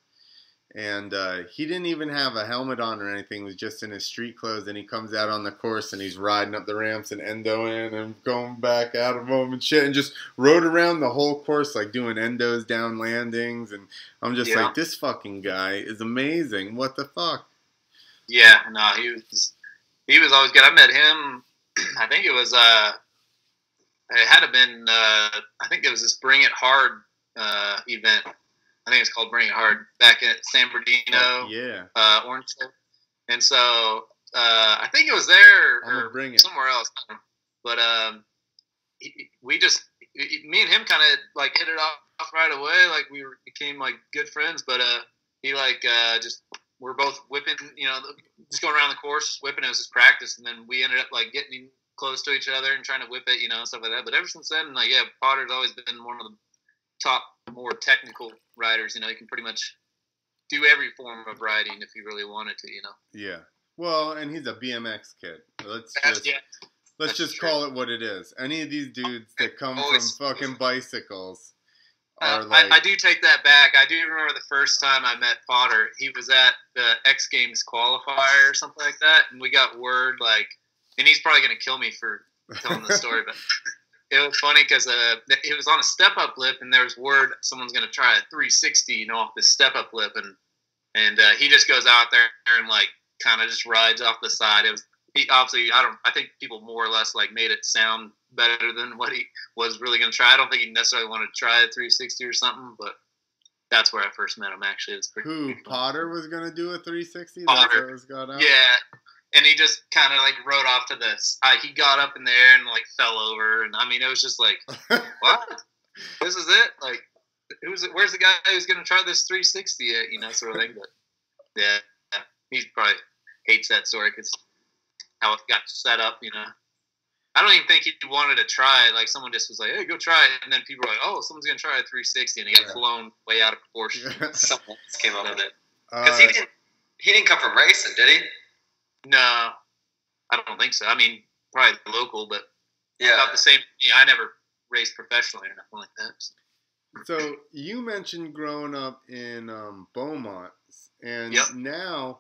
and he didn't even have a helmet on or anything. He was just in his street clothes, and he comes out on the course, and he's riding up the ramps and endoing and going back out of them and shit, and just rode around the whole course, like doing endos down landings, and I'm just like, this fucking guy is amazing. What the fuck? Yeah, no, he was always good. I met him, I think it was, it had to have been, I think it was this Bring It Hard event. I think it's called Bring It Hard, back at San Bernardino, Orange. And so I think it was there or somewhere else. But me and him kind of like hit it off right away. Like we became like good friends. But he we're both whipping, just going around the course, just whipping. It was just practice, and then we ended up like getting close to each other and trying to whip it, stuff like that. But ever since then, like Potter's always been one of the top, more technical riders. He can pretty much do every form of riding if he really wanted to. Yeah. Well, and he's a BMX kid. Let's just call it what it is. Any of these dudes that come from fucking bicycles are like. I do take that back. I do remember the first time I met Potter. He was at the X Games qualifier or something like that, and we got word like, and he's probably gonna kill me for telling the story, but. It was funny because it was on a step-up lip, and there was word someone's going to try a 360, off this step-up lip, and he just goes out there and like kind of just rides off the side. I think people more or less like made it sound better than what he was really going to try. I don't think he necessarily wanted to try a 360 or something, but that's where I first met him. Actually, it was pretty Potter was going to do a 360. Potter, that's what was out? Yeah. And he just kind of like rode off to this. He got up in there and like fell over, and I mean it was just like, what? This is it? Like, where's the guy who's gonna try this 360 at? Sort of thing. But yeah, he probably hates that story because how it got set up. I don't even think he wanted to try it. Like someone just was like, "Hey, go try it," and then people were like, "Oh, someone's gonna try a 360," and he got blown way out of proportion. Someone else came up with it because he didn't come from racing, did he? No, I don't think so. I mean, probably local, but about the same. Yeah, I never raced professionally or nothing like that. So you mentioned growing up in Beaumont, and now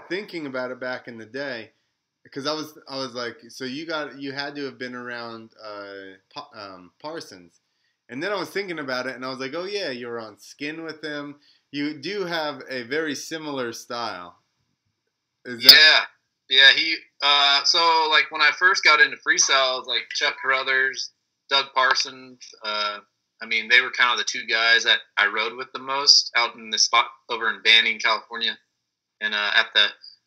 thinking about it back in the day, because I was like, so you had to have been around Parsons, And then I was thinking about it, and I was like, oh yeah, you were on Skin with him. You do have a very similar style. Is that? Yeah. He. So like when I first got into freestyle, like Chuck Carruthers, Doug Parsons. I mean, they were kind of the two guys that I rode with the most out in the spot over in Banning, California, and at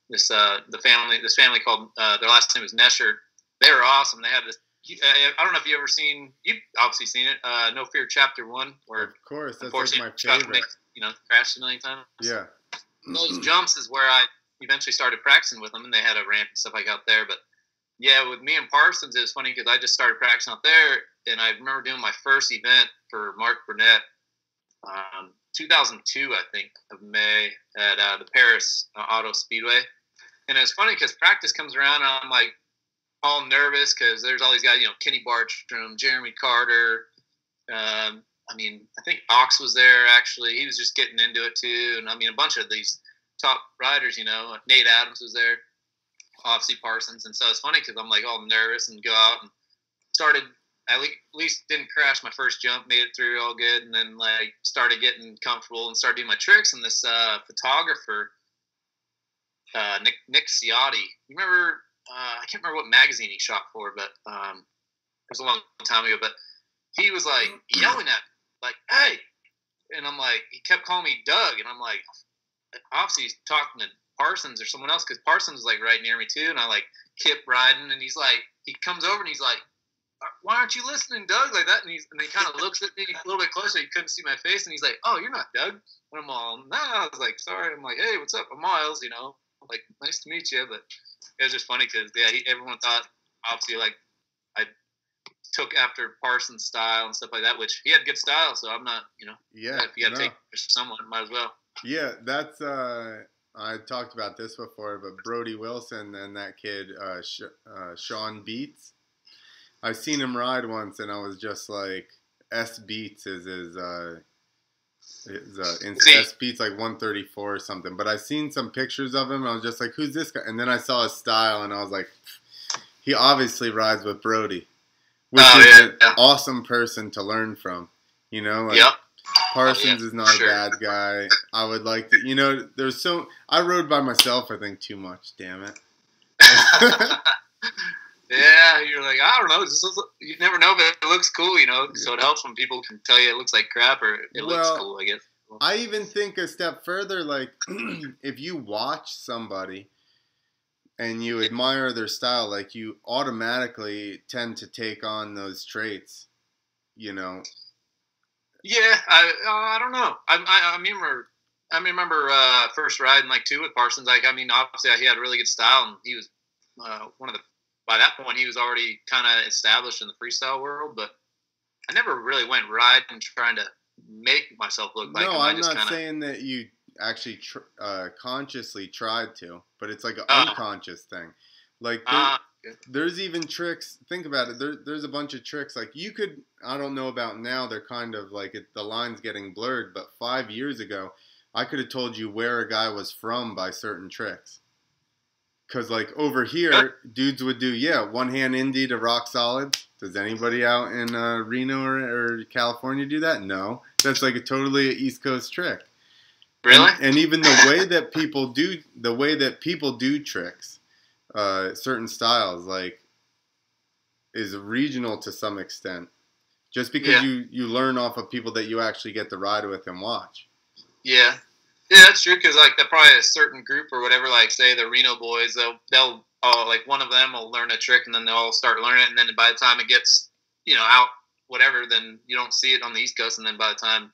this family called their last name was Nesher. They were awesome. They had this. I don't know if you ever seen. You've obviously seen it. No Fear Chapter 1, where Of course, that's like my Chuck favorite. crashed a million times. Yeah. Those jumps is where I eventually started practicing with them, and they had a ramp and stuff like out there. But yeah, with me and Parsons, it was funny because I just started practicing out there, and I remember doing my first event for Mark Burnett, 2002, I think, of May at the Paris Auto Speedway. And it was funny because practice comes around, and I'm like all nervous because there's all these guys, Kenny Bartram, Jeremy Carter. I mean, I think Ox was there, actually. He was just getting into it, too. And, I mean, a bunch of these top riders, Nate Adams was there, obviously Parsons. And so it's funny because I'm, like, all nervous and go out and started – at least didn't crash my first jump, made it through all good, and then, like, started getting comfortable and started doing my tricks. And this photographer, Nick Ciotti, you remember I can't remember what magazine he shot for, but it was a long time ago. But he was, like, yelling at me. Like, hey, and I'm like, he kept calling me Doug, and I'm like, obviously he's talking to Parsons or someone else, because Parsons was like right near me too, and I like kept riding, and he's like, he comes over and he's like, why aren't you listening, Doug, like that? And he kind of looks at me a little bit closer. He couldn't see my face, and he's like, oh, you're not Doug. And I'm all, no. I was like, sorry. I'm like, hey, what's up? I'm Myles. Like, nice to meet you. But it was just funny because everyone thought obviously like I took after Parsons' style and stuff like that, which he had good style, so I'm not, Yeah. if you got to take someone, might as well. Yeah, that's I talked about this before, but Brody Wilson and that kid Sean Beats, I seen him ride once, and I was just like, S Beats is his S Beats like 134 or something. But I seen some pictures of him, and I was just like, who's this guy? And then I saw his style, and I was like, he obviously rides with Brody. Which is an awesome person to learn from, Parsons is not a bad guy. I would like to, I rode by myself, I think, too much, damn it. Yeah, you're like, I don't know, you never know, but it looks cool, so it helps when people can tell you it looks like crap or it looks cool, I guess. I even think a step further, like, if you watch somebody and you admire their style, like, you automatically tend to take on those traits, Yeah, I don't know. I remember first riding like two with Parsons. Like, I mean, obviously he had a really good style, and he was by that point he was already kind of established in the freestyle world. But I never really went riding trying to make myself look like him. No, I'm not saying that you actually consciously tried to, but it's like an unconscious thing. Like there's even tricks. Think about it. There's a bunch of tricks. Like you could. I don't know about now. They're kind of like the line's getting blurred. But 5 years ago, I could have told you where a guy was from by certain tricks. Cause like over here, dudes would do one hand indie to rock solid. Does anybody out in Reno or California do that? No, that's like a totally East Coast trick. Really? And even the way that people do tricks, certain styles, like, is regional to some extent. Just because you learn off of people that you actually get to ride with and watch. Yeah. Yeah, that's true, because, like, they're probably a certain group or whatever, like, say, the Reno boys, they'll like, one of them will learn a trick, and then they'll all start learning it, and then by the time it gets, out, whatever, then you don't see it on the East Coast, and then by the time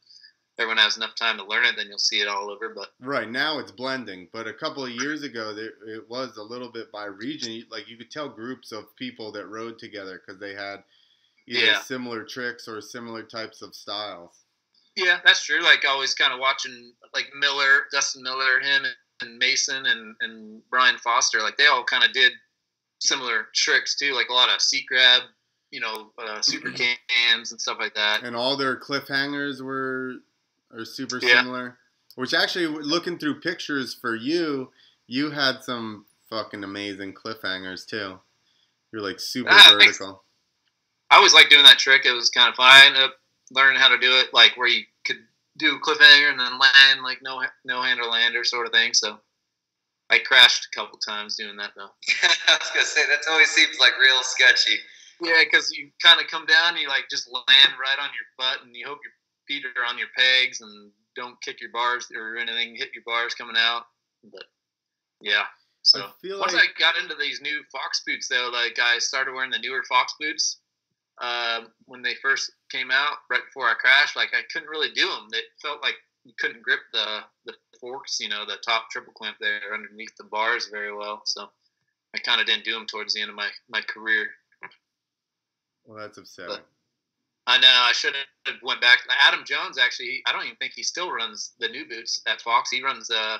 everyone has enough time to learn it, then you'll see it all over. But right now it's blending, but a couple of years ago it was a little bit by region. Like you could tell groups of people that rode together because they had either similar tricks or similar types of styles. Yeah, that's true. Like always kind of watching like Dustin Miller, him and Mason and Brian Foster, like they all kind of did similar tricks too, like a lot of seat grab, super cams and stuff like that. And all their cliffhangers are super similar. Which actually, looking through pictures for you had some fucking amazing cliffhangers too. You're like super vertical. I always liked doing that trick. It was kind of fun. I ended up learn how to do it, like where you could do cliffhanger and then land, like no hander lander sort of thing. So I crashed a couple times doing that though. I was gonna say that always seems like real sketchy. Yeah, because you kind of come down, and you like just land right on your butt, and you hope your feet are on your pegs and don't kick your bars or anything, hit your bars coming out. But yeah, so once I got into these new Fox boots, though, like I started wearing the newer Fox boots when they first came out, right before I crashed. Like I couldn't really do them. It felt like you couldn't grip the forks, the top triple clamp there underneath the bars very well. So I kind of didn't do them towards the end of my career. Well, that's upsetting. But I know. I should have went back. Adam Jones, actually, I don't even think he still runs the new boots at Fox. He runs I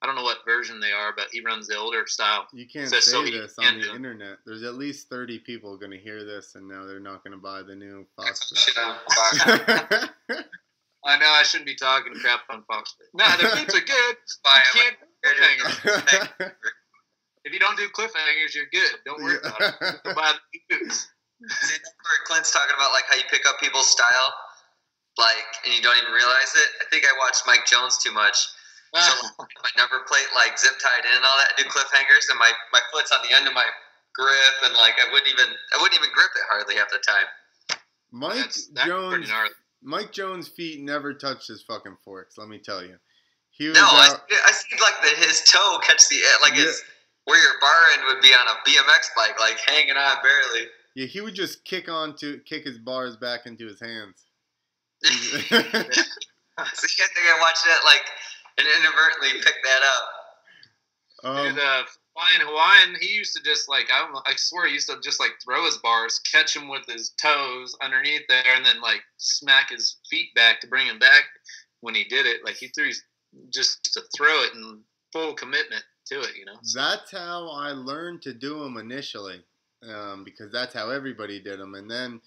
don't know what version they are, but he runs the older style. You can't say this on the internet. There's at least 30 people going to hear this, and now they're not going to buy the new Fox boots. I know. I shouldn't be talking crap on Fox boots. No, the boots are good. You can't do cliffhangers. If you don't do cliffhangers, you're good. Don't worry about it. Don't buy the boots. See, that's where Clint's talking about like how you pick up people's style, like, and you don't even realize it. I think I watched Mike Jones too much. So my number plate like zip tied in and all that, I do cliffhangers, and my foot's on the end of my grip, and like I wouldn't even grip it hardly half the time. Mike Jones' feet never touched his fucking forks. Let me tell you. I see like his toe catch the his where your bar end would be on a BMX bike, like hanging on barely. Yeah, he would just kick his bars back into his hands. See, I think I watched that and inadvertently picked that up. Dude, flying Hawaiian, he used to just I swear he used to just throw his bars, catch him with his toes underneath there, and then smack his feet back to bring him back when he did it. Like he threw just to throw it in full commitment to it, That's how I learned to do them initially. Because that's how everybody did them. And then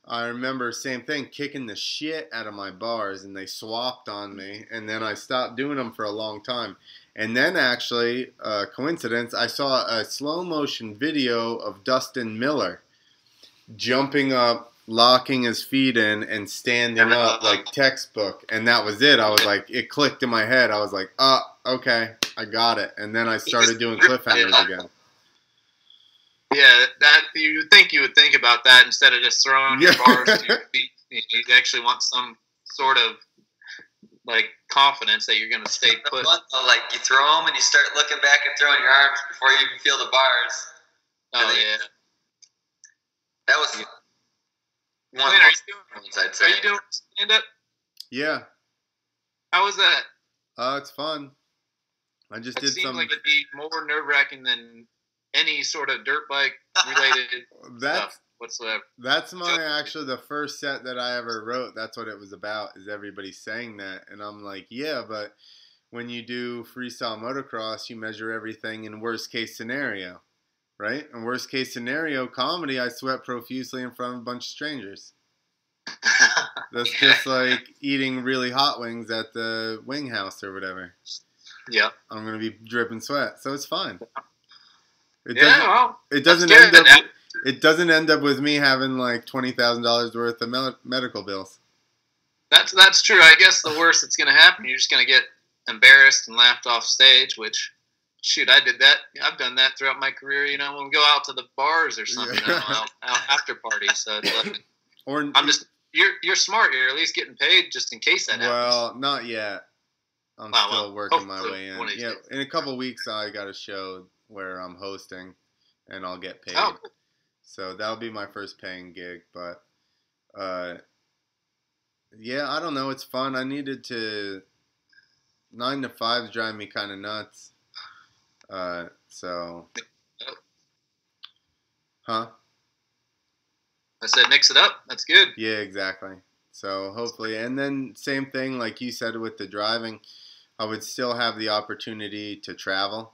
I remember, same thing, kicking the shit out of my bars, and they swapped on me. And then I stopped doing them for a long time. And then actually, coincidence, I saw a slow motion video of Dustin Miller jumping up, locking his feet in, and standing up like textbook. And that was it. I was like, it clicked in my head. I was like, okay, I got it. And then I started doing cliffhangers again. Yeah, you would think about that instead of just throwing your bars to your feet. You actually want some sort of confidence that you're going to stay put. You throw them and you start looking back and throwing your arms before you even feel the bars. Oh yeah, that was one of the ones I'd say. Are you doing stand up? Yeah. How was that? It's fun. I just did some. It seemed like it'd be more nerve wracking than any sort of dirt bike related stuff whatsoever. That's the first set that I ever wrote. That's what it was about, is everybody saying that. And I'm like, yeah, but when you do freestyle motocross, you measure everything in worst case scenario, right? In worst case scenario comedy, I sweat profusely in front of a bunch of strangers. That's just like eating really hot wings at the wing house or whatever. Yeah. I'm going to be dripping sweat. So it's fine. It doesn't end up with me having $20,000 worth of medical bills. That's true. I guess the worst that's going to happen, you're just going to get embarrassed and laughed off stage. Which, shoot, I did that. I've done that throughout my career. When we go out to the bars or something, out after parties. So it's you're smart. You're at least getting paid just in case that happens. Well, not yet. I'm still working my way in. Yeah, in a couple weeks, I got a show where I'm hosting, and I'll get paid. Oh. So that'll be my first paying gig. But, yeah, I don't know. It's fun. I needed to... 9 to 5s drive me kind of nuts. So... Huh? I said mix it up. That's good. Yeah, exactly. So hopefully... And then same thing, like you said with the driving, I would still have the opportunity to travel.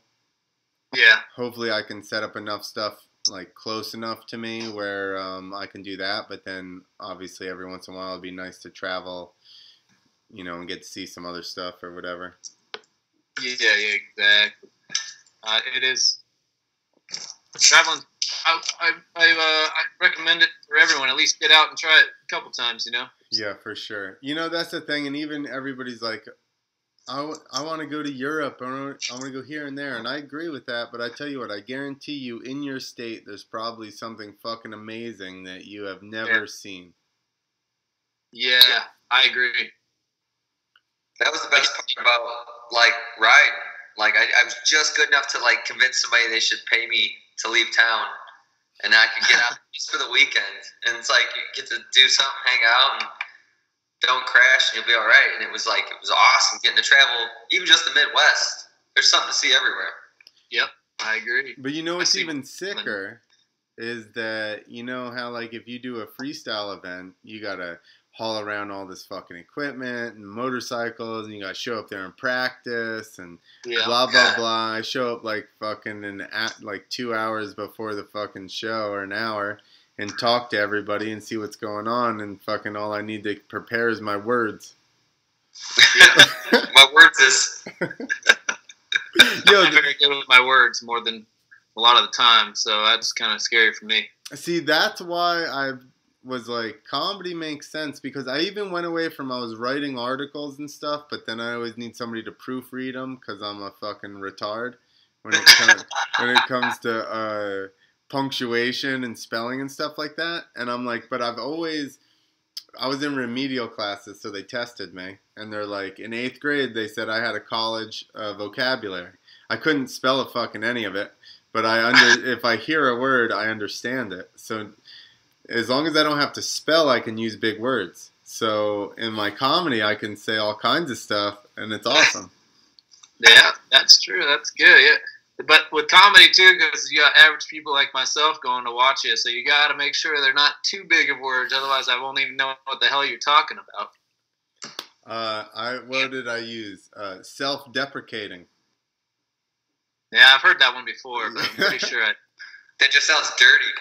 Yeah. Hopefully I can set up enough stuff close enough to me where I can do that. But then obviously every once in a while it'd be nice to travel, and get to see some other stuff or whatever. Yeah, exactly. It is traveling. I recommend it for everyone. At least get out and try it a couple times. Yeah, for sure. You know, that's the thing, and even everybody's like, I want to go to Europe. I want to go here and there, and I agree with that. But I tell you what, I guarantee you, in your state, there's probably something fucking amazing that you have never seen. Yeah, I agree. That was the best part about like riding. Like I was just good enough to like convince somebody they should pay me to leave town, and I could get out just for the weekend. And it's like you get to do something, hang out, and don't crash, and you'll be all right. And it was awesome getting to travel, even just the Midwest. There's something to see everywhere. Yep, I agree. But you know what's even sicker is that you know how like if you do a freestyle event, you gotta haul around all this fucking equipment and motorcycles, and you gotta show up there and practice and blah blah blah. I show up like fucking like 2 hours before the fucking show or an hour and talk to everybody and see what's going on, and fucking all I need to prepare is my words. Yeah, my words is. I'm very good with my words more than a lot of the time, so that's kind of scary for me. See, that's why I was like, comedy makes sense, because I even went away from, I was writing articles and stuff, but then I always need somebody to proofread them because I'm a fucking retard when it comes to punctuation and spelling and stuff like that. And I'm like, but I was in remedial classes, so they tested me, and they're like, in 8th grade, they said I had a college vocabulary. I couldn't spell a fucking any of it, but if I hear a word, I understand it. So as long as I don't have to spell, I can use big words. So in my comedy, I can say all kinds of stuff, and it's awesome. Yeah, that's true. That's good. Yeah. But with comedy, too, because you got average people like myself going to watch it, so you got to make sure they're not too big of words. Otherwise, I won't even know what the hell you're talking about. What did I use? Self-deprecating. Yeah, I've heard that one before, but I'm pretty sure That just sounds dirty.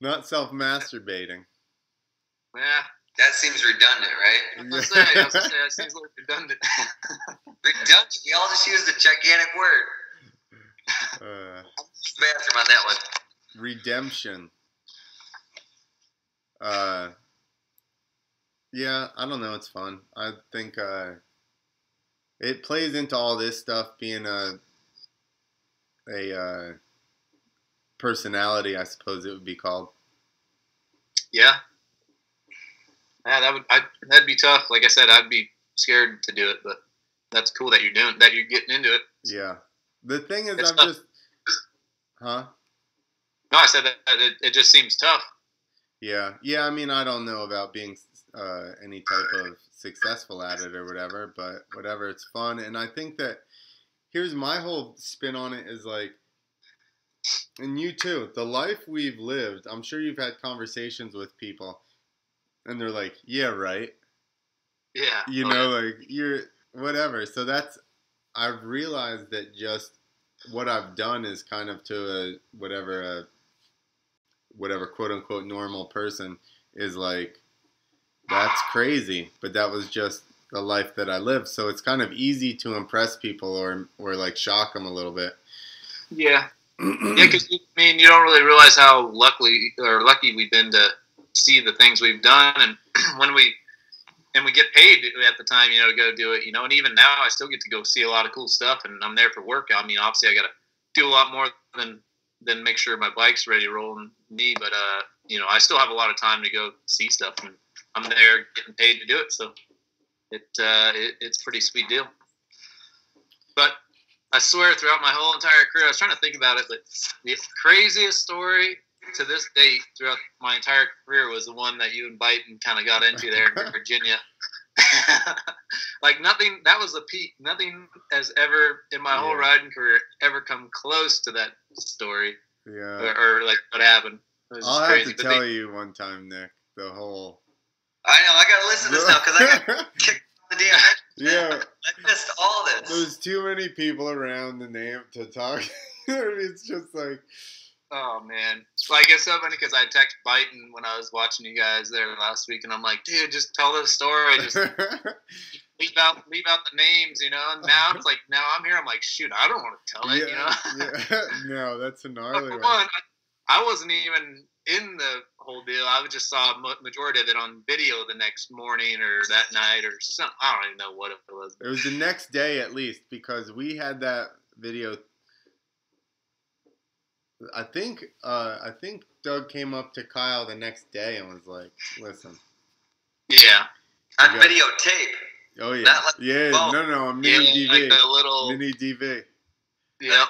Not self-masturbating. Yeah. That seems redundant, right? I was going to say, that seems like redundant. Redundant? We all just used a gigantic word. Bathroom on that one. Redemption. Yeah, I don't know. It's fun. I think it plays into all this stuff being a personality, I suppose it would be called. Yeah. Yeah, that'd be tough. Like I said, I'd be scared to do it, but that's cool that you're getting into it. Yeah. The thing is, Huh? No, I said that it just seems tough. Yeah. Yeah, I mean, I don't know about being any type of successful at it or whatever, but whatever, it's fun. And I think that here's my whole spin on it is like, and you too, the life we've lived, I'm sure you've had conversations with people, and they're like, yeah, right. Yeah. You know, like, you're, whatever. So I've realized that just what I've done is kind of to whatever quote unquote normal person is like, that's crazy. But that was just the life that I lived. So it's kind of easy to impress people or like shock them a little bit. Yeah. Yeah, because you don't really realize how lucky we've been to see the things we've done, and when we get paid at the time, to go do it, and even now I still get to go see a lot of cool stuff, and I'm there for work. I mean, obviously I got to do a lot more than make sure my bike's ready to roll and me, but I still have a lot of time to go see stuff, and I'm there getting paid to do it, so it's a pretty sweet deal. But I swear, throughout my whole entire career, I was trying to think about it, but the craziest story to this date throughout my entire career was the one that you and Byton kind of got into there in Virginia. Like nothing, that was the peak. Nothing has ever in my whole riding career ever come close to that story. Yeah. Or like what happened. I'll have to tell you one time, Nick, the whole. I know, I gotta listen to this now because I got kicked off the damn. Yeah. I missed all this. There's too many people around the name to talk. It's just like. Oh, man. Like, it's so funny because I texted Byton when I was watching you guys there last week, and I'm like, dude, just tell the story. Just leave out the names, And now it's like, now I'm here. I'm like, shoot, I don't want to tell it, Yeah. No, that's a gnarly one. One, I wasn't even in the whole deal. I just saw majority of it on video the next morning or that night or something. I don't even know what it was. It was the next day at least, because we had that video. I think Doug came up to Kyle the next day and was like, "Listen, yeah, on videotape." Oh yeah, Not like yeah, no, a mini DV, like a little mini DV. Yep.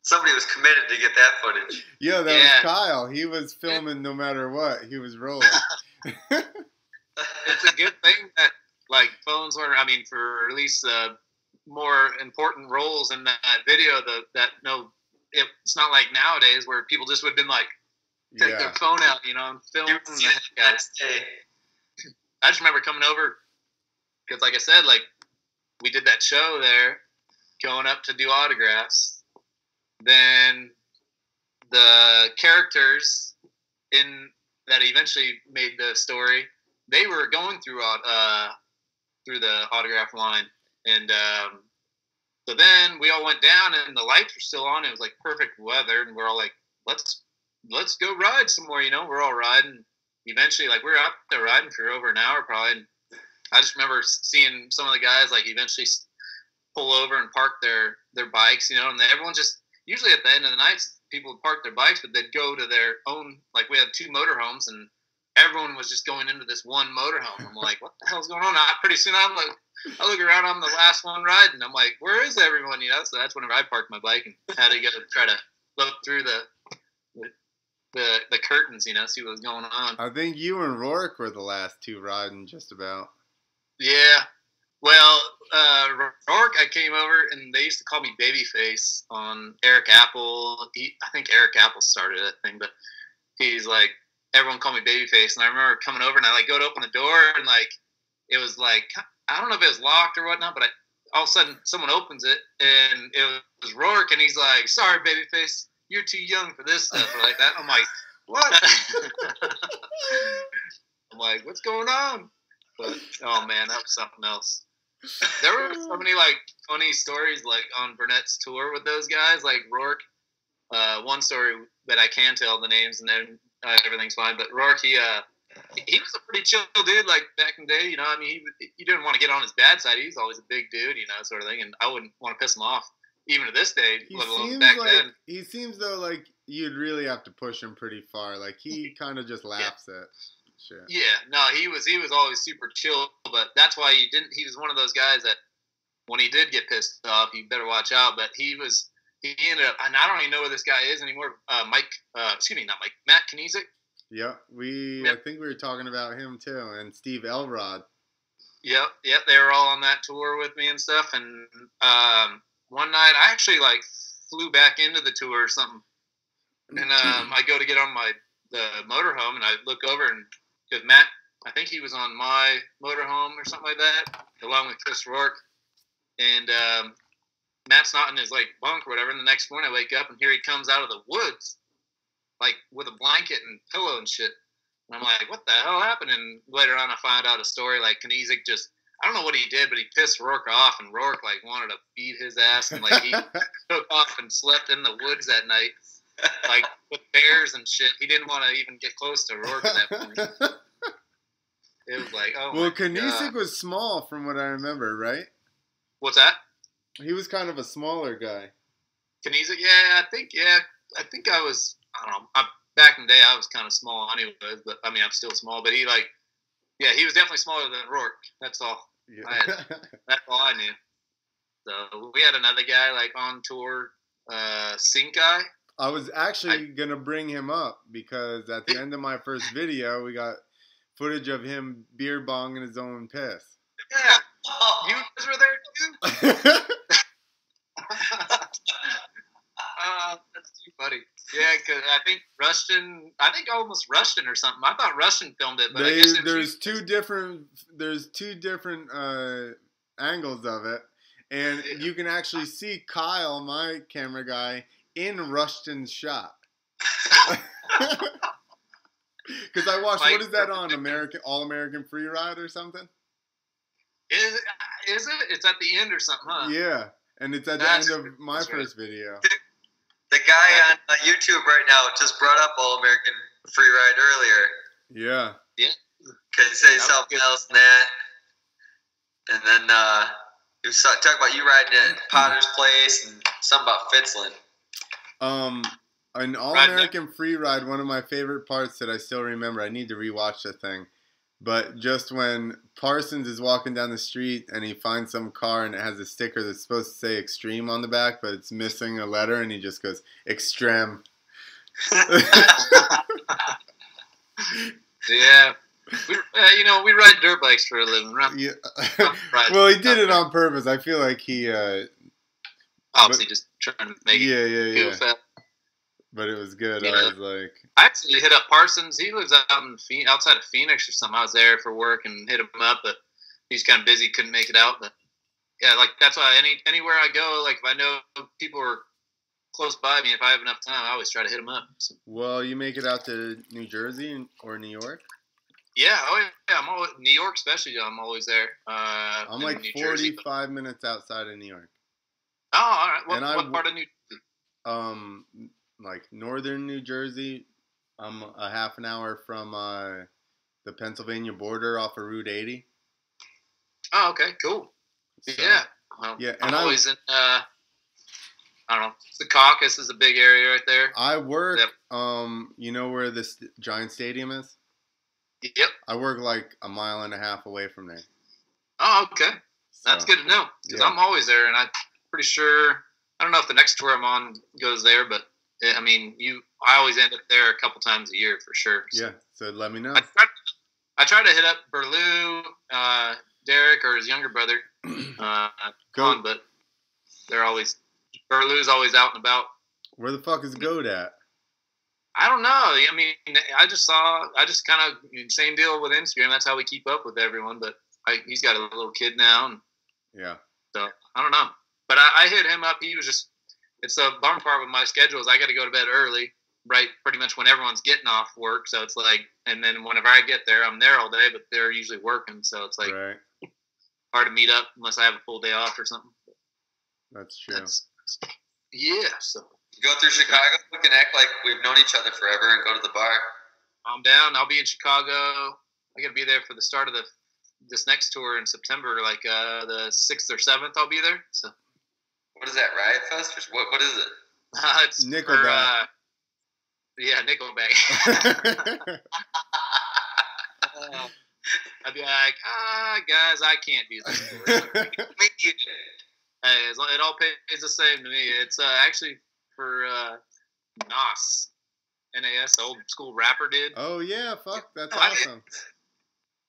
Somebody was committed to get that footage. Yeah, that was Kyle. He was filming no matter what. He was rolling. It's a good thing that like phones were. I mean, for at least more important roles in that video, it's not like nowadays where people just would have been like take their phone out, and film the heck out of it. I just remember coming over because, like I said, like we did that show there, going up to do autographs. Then the characters in that eventually made the story, they were going through the autograph line, and so then we all went down, and the lights were still on. It was like perfect weather, and we're all like, let's go ride some more. We're all riding. Eventually, like, we were out there riding for over an hour probably, and I just remember seeing some of the guys, like, eventually pull over and park their bikes, and everyone just, usually at the end of the night, people would park their bikes, but they'd go to their own, like, we had 2 motorhomes, and everyone was just going into this one motorhome. I'm like, what the hell's going on? Pretty soon I look around, I'm the last one riding. I'm like, where is everyone? So that's whenever I parked my bike and had to go try to look through the curtains, see what was going on. I think you and Rourke were the last 2 riding, just about. Yeah. Well, Rourke, I came over, and they used to call me Babyface on Eric Apple. I think Eric Apple started that thing, but he's like, everyone called me Babyface. And I remember coming over, and I, like, go to open the door, and, like, it was, like, I don't know if it was locked or whatnot, but all of a sudden, someone opens it, and it was Rourke, and he's like, sorry, Babyface, you're too young for this stuff, or like that. I'm like, what? I'm like, what's going on? But, oh, man, that was something else. There were so many, like, funny stories, like, on Burnett's tour with those guys, like Rourke. One story that I can tell the names, and then everything's fine. But Rourke, he was a pretty chill dude, like, back in the day, I mean, he didn't want to get on his bad side. He was always a big dude, sort of thing, and I wouldn't want to piss him off, even to this day, let alone back then. He seems, though, like you'd really have to push him pretty far. Like, he kind of just laughs at shit. Yeah, no, he was always super chill, but that's why he was one of those guys that when he did get pissed off, you better watch out. But he ended up, and I don't even know where this guy is anymore. Matt Kniezek. Yeah, I think we were talking about him too, and Steve Elrod. Yep, they were all on that tour with me and stuff. And one night, I actually, like, flew back into the tour or something, and I go to get on the motorhome, and I look over, and because Matt, I think he was on my motorhome or something like that, along with Chris Rourke, and Matt's not in his, like, bunk or whatever. And the next morning, I wake up, and here he comes out of the woods, like, with a blanket and pillow and shit. And I'm like, what the hell happened? And later on, I found out a story, like, Kniezek just, I don't know what he did, but he pissed Rourke off, and Rourke, like, wanted to beat his ass, and, like, he took off and slept in the woods that night, like, with bears and shit. He didn't want to even get close to Rourke at that point. It was like, oh, well, Kniezek was small from what I remember, right? What's that? He was kind of a smaller guy. Kniezek, I think I was, I don't know, back in the day, I was kind of small anyways, but, I mean, I'm still small, but he was definitely smaller than Rourke. That's all. Yeah. That's all I knew. So, we had another guy, like, on tour, Sinkai. I was actually going to bring him up, because at the end of my first video, we got footage of him beer bonging his own piss. Yeah. You guys were there, too? That's too funny. Yeah, because I think almost Rushton or something. I thought Rushton filmed it, but I guess there's two different angles of it, and you can actually see Kyle, my camera guy, in Rushton's shot. Because I watched, what is that on, All American Free Ride or something? Is it? It's at the end or something, huh? Yeah, and it's at the end of my first video. The guy on YouTube right now just brought up All American Freeride earlier. Yeah. Yeah. Because he said something else than that. And then he was talking about you riding at Potter's Place and something about Fitzland. An All-American Freeride, one of my favorite parts that I still remember, I need to rewatch the thing, but just when Parsons is walking down the street and he finds some car and it has a sticker that's supposed to say Extreme on the back, but it's missing a letter, and he just goes, Extreme. Yeah. We ride dirt bikes for a living. Yeah. Well, he did it on purpose. I feel like he... obviously just trying to make it goof out. But it was good. Yeah. I was like... I actually hit up Parsons. He lives out in outside of Phoenix or something. I was there for work and hit him up, but he's kind of busy, couldn't make it out. But yeah, like that's why anywhere I go, like if I know people are close by me, if I have enough time, I always try to hit them up. So. Well, you make it out to New Jersey or New York? Yeah, I'm always New York, especially. I'm always there. I'm like New 45 Jersey. minutes outside of New York. Oh, all right. What part of New Jersey? Like northern New Jersey. I'm a half an hour from the Pennsylvania border off of Route 80. Oh, okay, cool. So, yeah. Well, yeah, I'm always in. I don't know. The Caucasus is a big area right there. I work. Yep. You know where this giant stadium is? Yep. I work like a mile and a half away from there. Oh, okay. So, that's good to know because I'm always there, and I'm pretty sure. I don't know if the next tour I'm on goes there, but I mean, I always end up there a couple times a year for sure. So. Yeah. So let me know. I try to hit up Berlou, Derek, or his younger brother, but Berlou's always out and about. Where the fuck is Goat at? I don't know. I mean, I just kind of same deal with Instagram. That's how we keep up with everyone. But he's got a little kid now, and yeah. So I don't know. But I hit him up. He was just. It's a bummer part with my schedule is I got to go to bed early, right? Pretty much when everyone's getting off work. So it's like, and then whenever I get there, I'm there all day, but they're usually working. So it's like hard to meet up unless I have a full day off or something. That's true. Yeah. So go through Chicago. We can act like we've known each other forever and go to the bar. I'm down. I'll be in Chicago. I got to be there for the start of this next tour in September, like the 6th or 7th. I'll be there. So. What is that, Riot Fest? What is it? It's Nickelback. Nickelback. I'd be like, guys, I can't do this. Hey, it all pays the same to me. It's actually for Nas, NAS, the old school rapper dude. Oh yeah, fuck, that's awesome.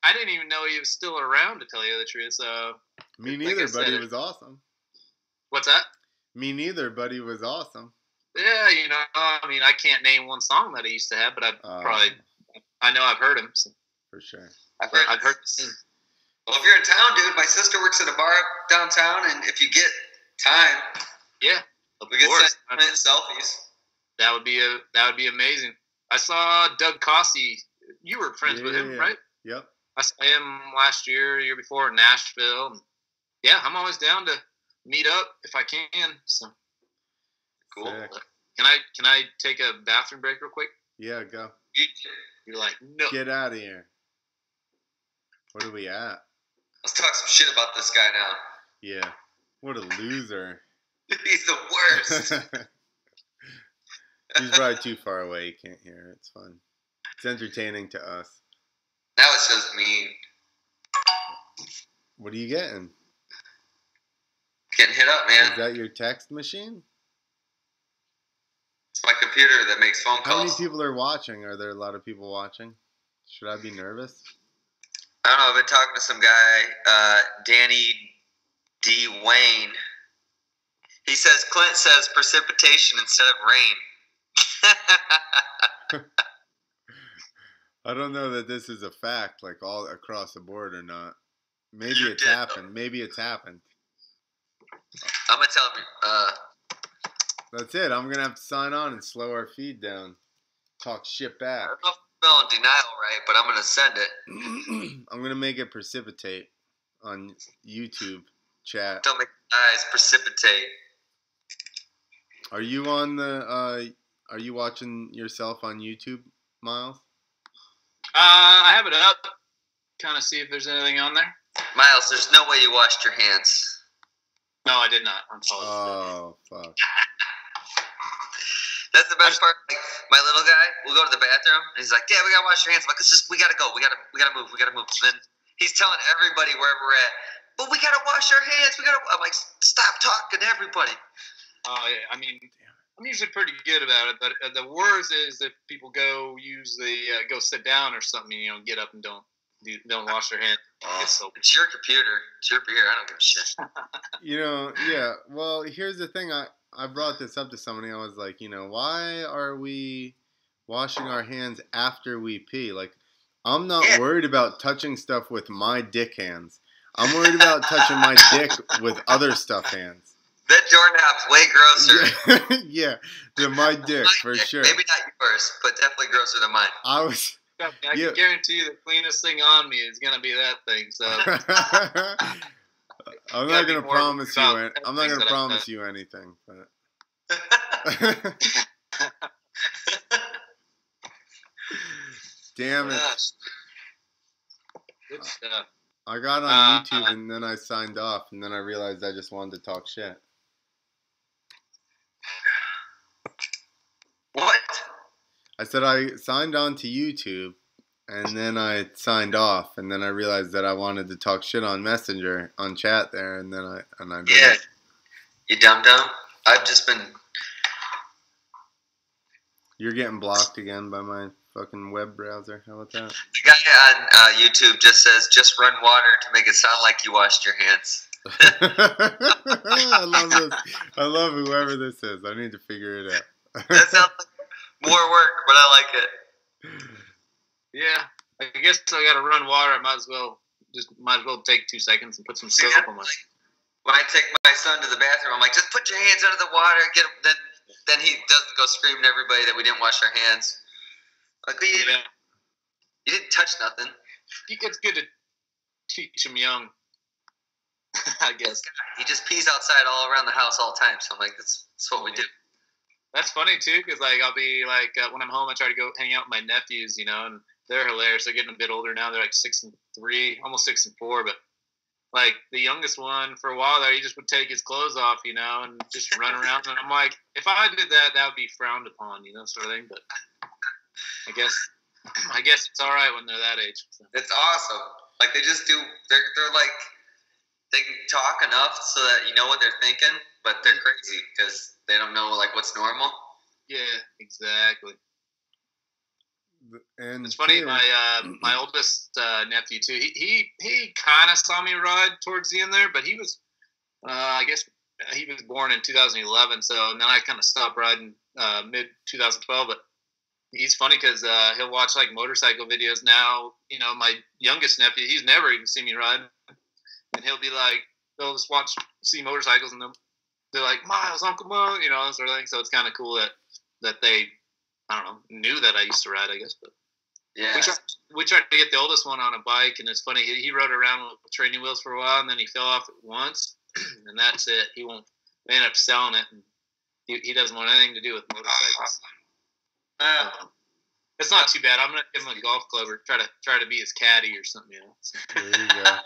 I didn't even know he was still around, to tell you the truth. So me neither, but he was awesome. What's that? Me neither, but he was awesome. Yeah, I mean, I can't name one song that he used to have, but I know I've heard him. So. For sure. I've heard. Well, if you're in town, dude, my sister works at a bar downtown, and if you get time, we get selfies. That would be amazing. I saw Doug Cossey. You were friends with him, right? Yep. I saw him last year, year before in Nashville. Yeah, I'm always down to meet up if I can. So cool. Can I take a bathroom break real quick? Yeah, go. You're like, no. Get out of here. What are we at? Let's talk some shit about this guy now. Yeah. What a loser. He's the worst. He's probably too far away. You can't hear it. It's fun. It's entertaining to us. Now it's just mean. What are you getting? Getting hit up, man. Is that your text machine? It's my computer that makes phone calls. How many people are watching? Are there a lot of people watching? Should I be nervous? I don't know. I've been talking to some guy, Danny D. Wayne. He says Clint says precipitation instead of rain. I don't know that this is a fact, like all across the board or not. Maybe it's happened. Maybe it's happened. I'm going to tell him. That's it. I'm going to have to sign on and slow our feed down. Talk shit back. I don't know if I'm spelling denial right, but I'm going to send it. I'm going to make it precipitate on YouTube chat. Don't make eyes precipitate. Are you on the? Are you watching yourself on YouTube, Myles? I have it up. Kind of see if there's anything on there. Myles, there's no way you washed your hands. No, I did not. I'm sorry. Oh, fuck. That's the best part. Like, my little guy will go to the bathroom and he's like, "Dad, we gotta wash your hands." I'm like, we gotta go. We gotta move. And then he's telling everybody wherever we're at, "But we gotta wash our hands. I'm like, "Stop talking to everybody." Oh yeah. I mean, I'm usually pretty good about it, but the worst is if people go go sit down or something. Get up and don't wash their hands. It's your computer. It's your beer. I don't give a shit. Yeah. Well, here's the thing. I brought this up to somebody. I was like, why are we washing our hands after we pee? Like, I'm not worried about touching stuff with my dick hands. I'm worried about touching my dick with other stuff hands. That doorknob's way grosser. Yeah, than my dick, for sure. Maybe not yours, but definitely grosser than mine. I can guarantee you the cleanest thing on me is going to be that thing. So I'm not going to promise you. I'm not going to promise you anything. But damn it! Good stuff. I got on YouTube and then I signed off, and then I realized I just wanted to talk shit. What? I said I signed on to YouTube, and then I signed off, and then I realized that I wanted to talk shit on Messenger, on chat there, and then I did. Yeah, you dumb. I've just been. You're getting blocked again by my fucking web browser. How about that? The guy on YouTube just says, "Just run water to make it sound like you washed your hands." I love this. I love whoever this is. I need to figure it out. That sounds like more work, but I like it. Yeah, I guess I got to run water. I might as well take 2 seconds and put some soap on my. When I take my son to the bathroom, I'm like, "Just put your hands under the water." Then he doesn't go screaming to everybody that we didn't wash our hands. Like, you didn't touch nothing. It's good to teach him young, I guess. He just pees outside all around the house all the time. So I'm like, that's what we do. That's funny too, because I'll be when I'm home, I try to go hang out with my nephews, and they're hilarious. They're getting a bit older now. They're like 6 and 3, almost 6 and 4. But the youngest one, for a while there, he just would take his clothes off, and just run around. And I'm like, if I did that, that would be frowned upon, sort of thing. But I guess it's all right when they're that age. So. It's awesome. Like, they just do. They're like, they can talk enough so that you know what they're thinking, but they're crazy because they don't know what's normal. Yeah, exactly. And it's funny. My oldest nephew too. He kind of saw me ride towards the end there, but he was, I guess he was born in 2011. So then I kind of stopped riding mid 2012. But he's funny because he'll watch motorcycle videos now. My youngest nephew, he's never even seen me ride, and he'll be like, they'll just see motorcycles, and they're like, "Myles, Uncle Mo," that sort of thing. So it's kind of cool that they, I don't know, knew that I used to ride, I guess. But yeah, we tried to get the oldest one on a bike, and it's funny. He rode around with training wheels for a while, and then he fell off it once, and that's it. He won't. They end up selling it, and he doesn't want anything to do with motorcycles. It's not too bad. I'm gonna give him a golf club or try to be his caddy or something. So. There you go.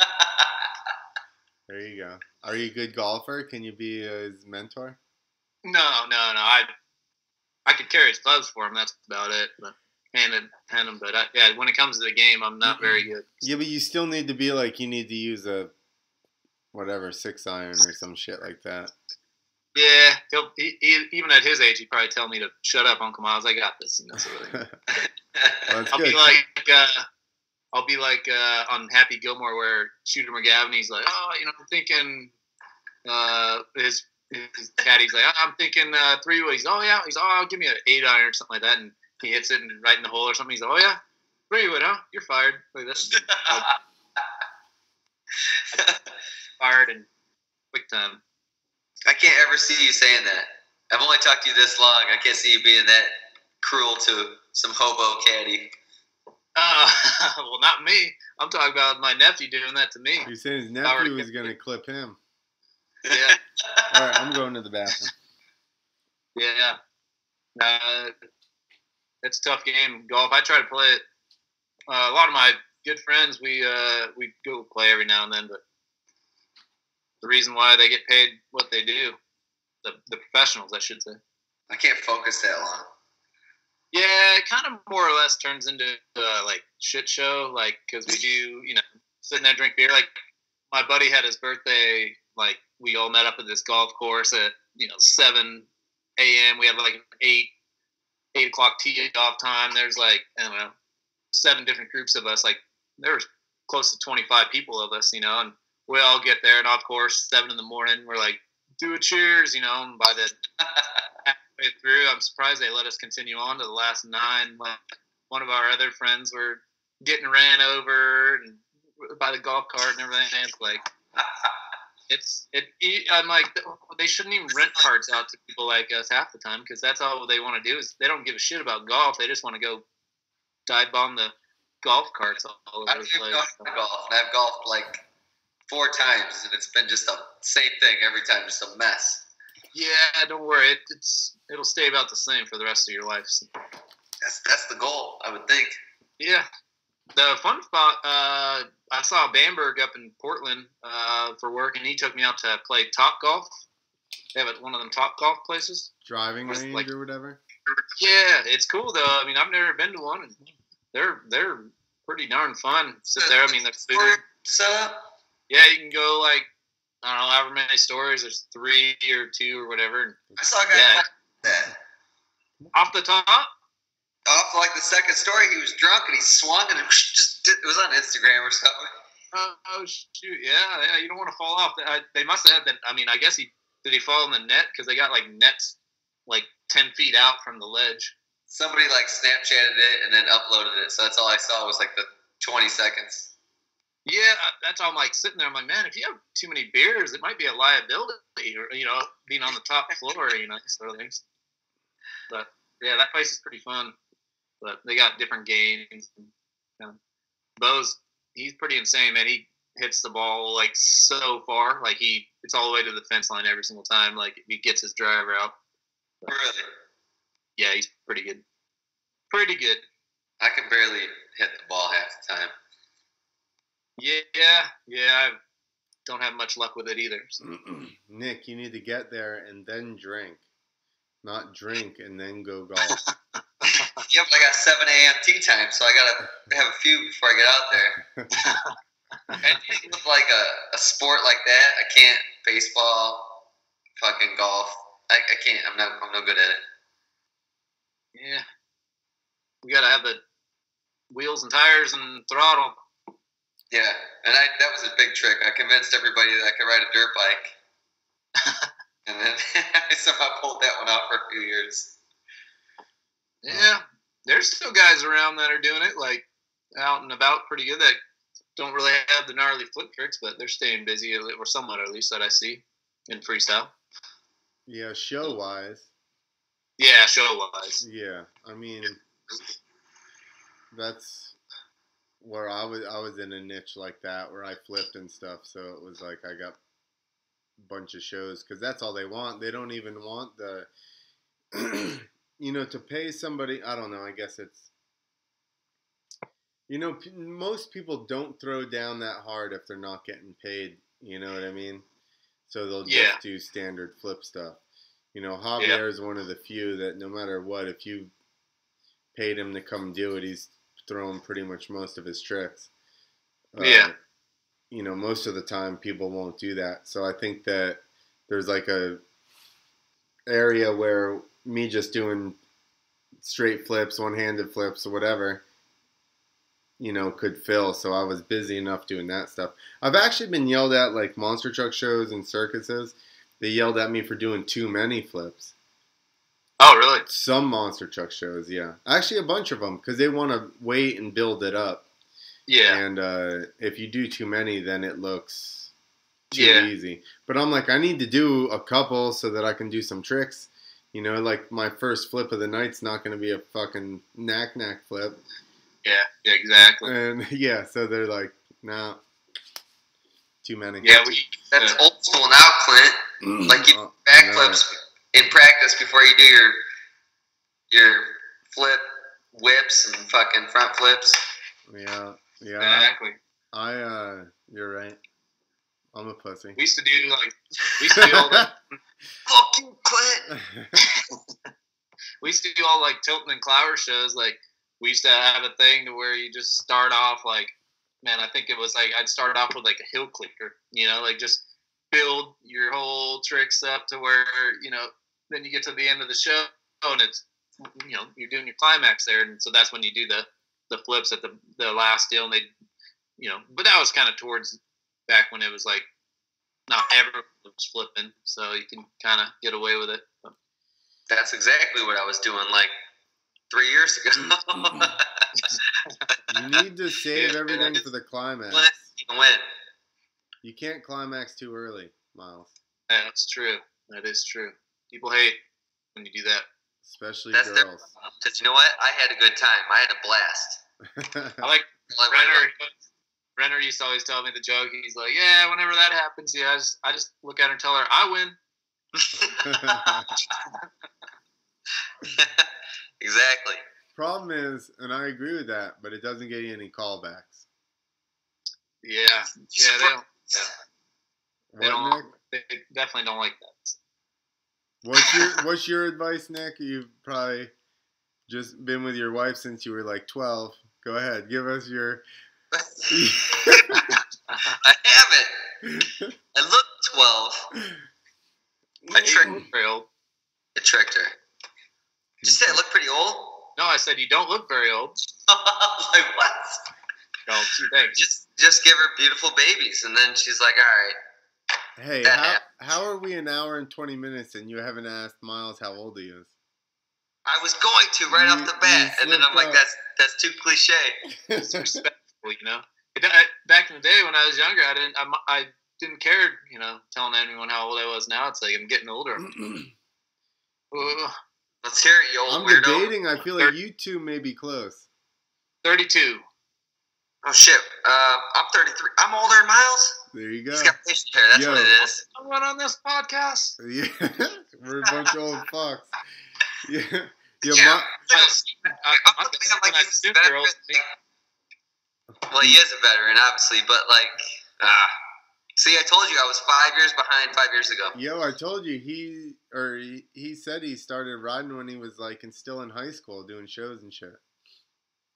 There you go. Are you a good golfer? Can you be his mentor? No. I could carry his clubs for him. That's about it. But hand him. But when it comes to the game, I'm not very good. Yeah, but you still need to be you need to use a 6-iron or some shit like that. Yeah, he even at his age, he'd probably tell me to shut up, Uncle Myles. I got this. Sort of thing. I'll be on Happy Gilmore where Shooter McGavin, he's like, I'm thinking his caddy's like, I'm thinking 3-wood. He's, oh yeah, he's, oh, give me an 8-iron or something like that, and he hits it right in the hole or something. He's like, oh yeah, 3-wood, huh? You're fired. Like this. Fired in quick time. I can't ever see you saying that. I've only talked to you this long. I can't see you being that cruel to some hobo caddy. Well, not me. I'm talking about my nephew doing that to me. You said his nephew was going to clip him. Yeah. All right, I'm going to the bathroom. Yeah. It's a tough game, golf. I try to play it. A lot of my good friends, we go play every now and then, but the reason why they get paid what they do, the professionals, I should say. I can't focus that long. Yeah, it kind of more or less turns into like shit show, like because we do, sit there drink beer. Like my buddy had his birthday, like we all met up at this golf course at 7 a.m. We had like an 8 o'clock tee off time. There's like, I don't know, 7 different groups of us. Like there was close to 25 people of us, and we all get there. And of course, 7 in the morning, we're like, do a cheers, and by the halfway through, I'm surprised they let us continue on to the last 9. Like one of our other friends were getting ran over and by the golf cart and everything. It's like, I'm like, they shouldn't even rent carts out to people like us half the time, because that's all they want to do is they don't give a shit about golf. They just want to go dive bomb the golf carts all over the place. I've golfed like 4 times, and it's been just the same thing every time, just a mess. Yeah, don't worry. It'll stay about the same for the rest of your life. So. That's the goal, I would think. Yeah. The fun spot, I saw Bamberg up in Portland for work, and he took me out to play Top Golf. They have one of them Top Golf places. Driving range or whatever? Yeah, it's cool, though. I mean, I've never been to one, and they're pretty darn fun. Sit there, I mean, they're food. Yeah, you can go, like, I don't know, however many stories. There's 3 or 2 or whatever. I saw a guy that. Off the top? Off like the second story, he was drunk and he swung and it was on Instagram or something. Oh shoot! Yeah, you don't want to fall off. They must have had that. I mean, I guess did he fall in the net, because they got like nets like 10 feet out from the ledge. Somebody like Snapchatted it and then uploaded it, so that's all I saw was like the 20 seconds. Yeah, that's all. I'm like sitting there. I'm like, man, if you have too many beers, it might be a liability, or being on the top floor, sort of things. But yeah, that place is pretty fun. But they got different games. Bo's, he's pretty insane, man. He hits the ball like so far, like it's all the way to the fence line every single time. Like if he gets his driver out. But, really? Yeah, he's pretty good. Pretty good. I can barely hit the ball half the time. Yeah. I don't have much luck with it either. So. Nick, you need to get there and then drink, not drink and then go golf. Yep, I got 7 a.m. tee time, so I gotta have a few before I get out there. And it look like a sport like that. I can't. Baseball, fucking golf. I can't. I'm no good at it. Yeah, we gotta have the wheels and tires and throttle. Yeah, and that was a big trick. I convinced everybody that I could ride a dirt bike, and then I somehow pulled that one off for a few years. Yeah, there's still guys around that are doing it, like out and about pretty good, that don't really have the gnarly flip tricks, but they're staying busy, or somewhat at least, that I see in freestyle. Yeah, show-wise. Yeah, show-wise. Yeah, I mean, that's where I was in a niche like that, where I flipped and stuff, so it was like I got a bunch of shows, because that's all they want. They don't even want the... to pay somebody, I don't know, I guess it's, most people don't throw down that hard if they're not getting paid, you know what I mean? So they'll just do standard flip stuff. Javier is one of the few that no matter what, if you paid him to come do it, he's throwing pretty much most of his tricks. Most of the time people won't do that. So I think that there's like a area where me just doing straight flips, one-handed flips, or whatever, could fill. So I was busy enough doing that stuff. I've actually been yelled at, like monster truck shows and circuses. They yelled at me for doing too many flips. Oh, really? Some monster truck shows, yeah. Actually, a bunch of them, because they want to wait and build it up. Yeah. And if you do too many, then it looks too easy. But I'm like, I need to do a couple so that I can do some tricks. Like my first flip of the night's not going to be a fucking knack flip. Yeah, exactly. And so they're like, nah, too many. Yeah, that's old school now, Clint. Like you backflips in practice before you do your flip whips and fucking front flips. Yeah. Exactly. You're right. I'm a pussy. We used to do all that. Fuck you, Clint. We used to do all like Tilton and Clower shows. Like we used to have a thing to where you just start off like, man, I think it was like I'd start off with like a hill clicker, like just build your whole tricks up to where, then you get to the end of the show and it's, you're doing your climax there. And so that's when you do the flips at the last deal. And they, but that was kind of towards back when it was like not everyone was flipping. So you can kind of get away with it. That's exactly what I was doing like 3 years ago. You need to save everything for the climax. Win. You can't climax too early, Myles. Yeah, that's true. That is true. People hate when you do that. Especially girls. Because you know what? I had a good time. I had a blast. I like Renner used to always tell me the joke. He's like, yeah, whenever that happens, I just look at her and tell her, I win. Exactly. Problem is, and I agree with that, but it doesn't get you any callbacks. Yeah, they don't. Yeah. They definitely don't like that. What's your advice, Nick? You've probably just been with your wife since you were like 12. Go ahead, give us your. I haven't. I look 12. I tricked her. Did you say I look pretty old? No, I said you don't look very old. Like what? Oh, thanks. Just give her beautiful babies, and then she's like, all right. Hey, how are we an hour and 20 minutes and you haven't asked Myles how old he is? I was going to off the bat, and then I'm like, that's too cliche. It's respectful, Back in the day when I was younger, I didn't care, telling anyone how old I was. Now it's like I'm getting older. Let's hear it, you old I'm weirdo. debating. I feel like you two may be close. 32. Oh, shit. I'm 33. I'm older than Myles. There you go. He's got facial hair. That's what it is. Someone on this podcast. Yeah. We're a bunch of old fucks. Yeah. Yeah. Well, he is a veteran, obviously, but see, I told you I was 5 years behind 5 years ago. Yo, I told you he said he started riding when he was still in high school doing shows and shit.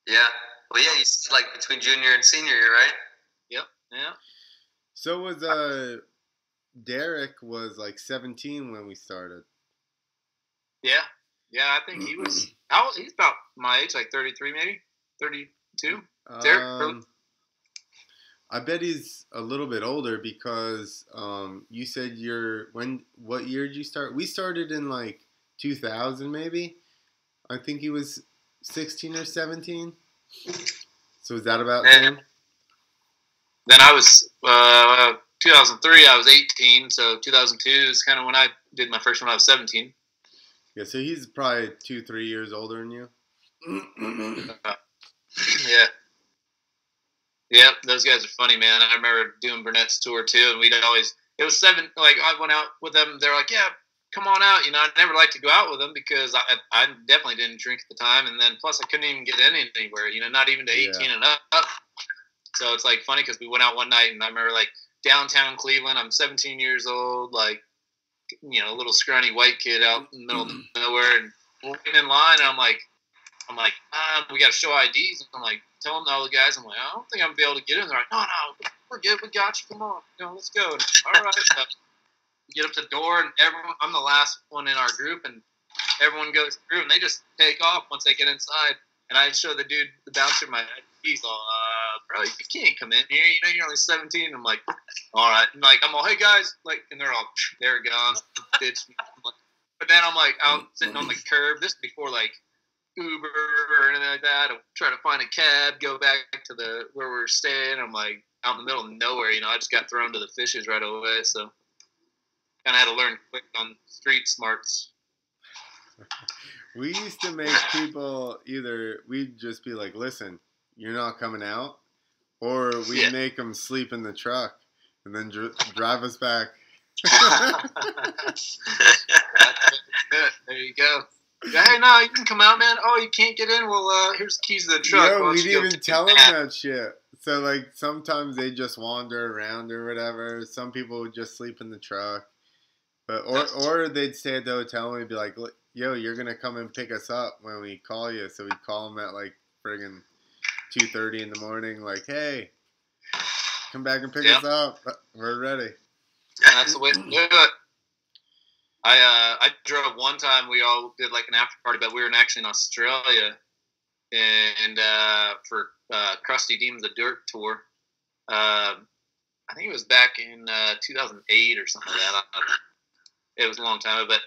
Yeah. Well, yeah, he's like between junior and senior year, right? Yep. Yeah. So was Derek was like 17 when we started. Yeah. Yeah, I think he was. He's about my age, like 33, maybe 32. Derek. I bet he's a little bit older because you said what year did you start? We started in like 2000 maybe. I think he was 16 or 17. So is that about same? Then I was 2003. I was 18. So 2002 is kind of when I did my first one. I was 17. Yeah, so he's probably 2-3 years older than you. Yeah. Yep, those guys are funny, man. I remember doing Burnett's tour too, and it was 7. Like I went out with them. They're like, "Yeah, come on out." I never liked to go out with them because I definitely didn't drink at the time, and then plus I couldn't even get in anywhere. Not even to 18 and up. So it's like funny because we went out one night, and I remember like downtown Cleveland. I'm 17 years old, like a little scrawny white kid out in the middle of nowhere, and waiting in line. And I'm like, we got to show IDs. I'm like, telling all the guys, I'm like, I don't think I'm gonna be able to get in. They're like, no, we're good. We got you. Come on, let's go. And, all right. So we get up to the door, and I'm the last one in our group, and everyone goes through, and they just take off once they get inside. And I show the bouncer my ID. He's all, bro, you can't come in here. You're only 17. I'm like, all right. And I'm all, hey guys, and they're all, they're gone. But then I'm sitting on the curb. This is before Uber or anything like that. I'm trying to find a cab, go back to where we were staying. I'm out in the middle of nowhere. I just got thrown to the fishes right away. So kind of had to learn quick on street smarts. We used to make people we'd just be like, listen, you're not coming out, or we'd make them sleep in the truck and then drive us back. There you go. Yeah, hey, no, you can come out, man. Oh, you can't get in? Well, here's the keys to the truck. Yo, we didn't even tell them that shit. So, like, sometimes they just wander around or whatever. Some people would just sleep in the truck. But or they'd stay at the hotel and we'd be like, yo, you're going to come and pick us up when we call you. So we'd call them at, like, friggin' 2:30 in the morning. Like, hey, come back and pick us up. We're ready. That's the way to do it. I drove one time. We all did like an after party, but we were actually in Australia, and for Krusty Deems the Dirt Tour. I think it was back in 2008 or something like that. It was a long time, but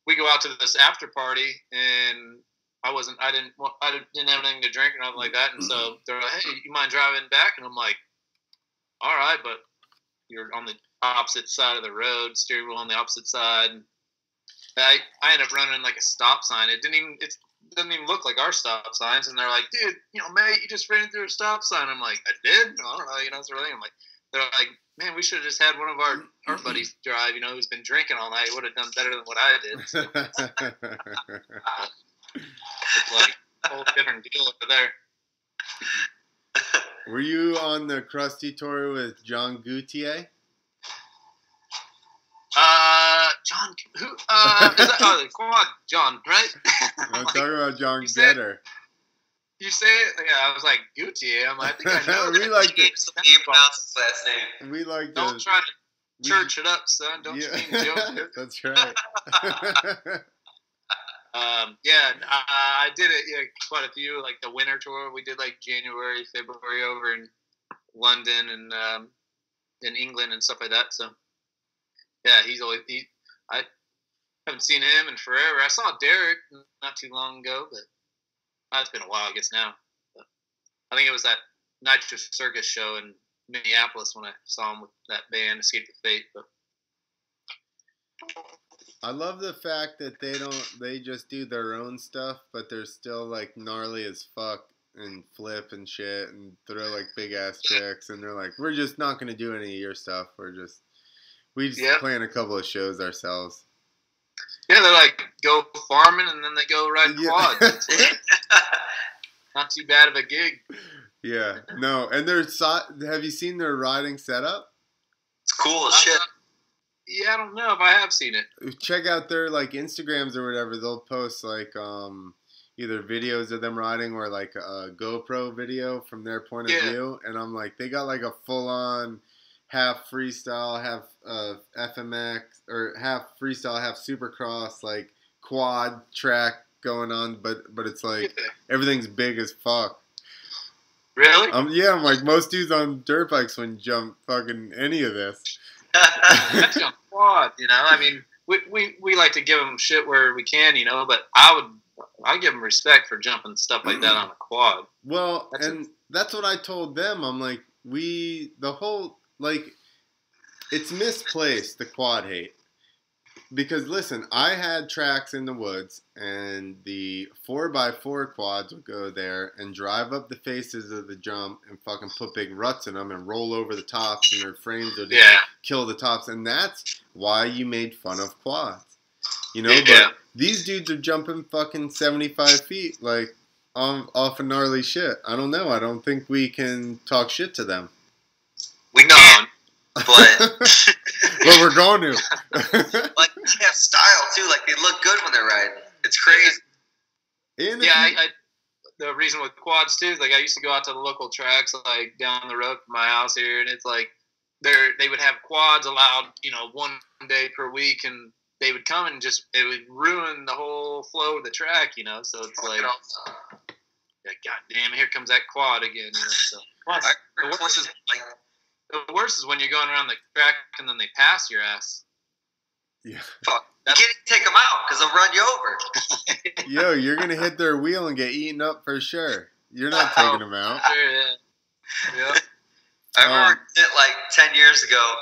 we go out to this after party, and I didn't have anything to drink or nothing like that, and so they're like, "Hey, you mind driving back?" And I'm like, "All right, but you're on the opposite side of the road, steering wheel on the opposite side." And I ended up running like a stop sign. It doesn't even look like our stop signs. And they're like, "Dude, mate, you just ran through a stop sign." I'm like, "I did? I don't know, that's the thing." I'm like, they're like, "Man, we should have just had one of our buddies drive, who's been drinking all night. Would have done better than what I did." So, it's like a whole different deal over there. Were you on the Krusty tour with John Gutier? John, who, is that, the quad John, right? I'm talking about John Getter. You say it? Yeah, I was like, Gutier. I think I know we that. like to pronounce his last name. We like to. Don't try to church it up, son. Don't you mean joke? That's right. I did it. Yeah, quite a few. Like the winter tour, we did like January, February over in London and in England and stuff like that. So yeah, I haven't seen him in forever. I saw Derek not too long ago, but it's been a while, I guess now. But I think it was that Nitro Circus show in Minneapolis when I saw him with that band, Escape the Fate. But I love the fact that they just do their own stuff, but they're still like gnarly as fuck and flip and shit and throw like big ass tricks, and they're like, we're just not gonna do any of your stuff. We just plan a couple of shows ourselves. Yeah, they're like go farming and then they go ride quads. Not too bad of a gig. Yeah, no, and have you seen their riding setup? It's cool as shit. Yeah, I don't know if I have seen it. Check out their like Instagrams or whatever. They'll post like either videos of them riding or like a GoPro video from their point of view. And I'm like, they got like a full on half freestyle, half FMX, or half freestyle, half supercross, like quad track going on. But it's like everything's big as fuck. Really? Yeah, I'm like, most dudes on dirt bikes wouldn't jump fucking any of this. That's on quad, I mean, we like to give them shit where we can, but I give them respect for jumping stuff like that on a quad. Well, that's what I told them. I'm like, it's misplaced, the quad hate. Because listen, I had tracks in the woods, and the 4x4 quads would go there and drive up the faces of the jump and fucking put big ruts in them and roll over the tops, and their frames would kill the tops. And that's why you made fun of quads. But these dudes are jumping fucking 75 feet, like, off of gnarly shit. I don't know. I don't think we can talk shit to them. We can't. But we're going to. Like, they have style too. Like, they look good when they're riding. It's crazy. The reason with quads too is like I used to go out to the local tracks like down the road from my house here, and it's like they would have quads allowed, one day per week, and they would come and it would ruin the whole flow of the track, So it's like, God damn, here comes that quad again. So the worst is when you're going around the track and then they pass your ass. Yeah. Fuck. You can't take them out because they'll run you over. Yo, you're going to hit their wheel and get eaten up for sure. You're not taking them out. Sure, yeah. I remember like 10 years ago,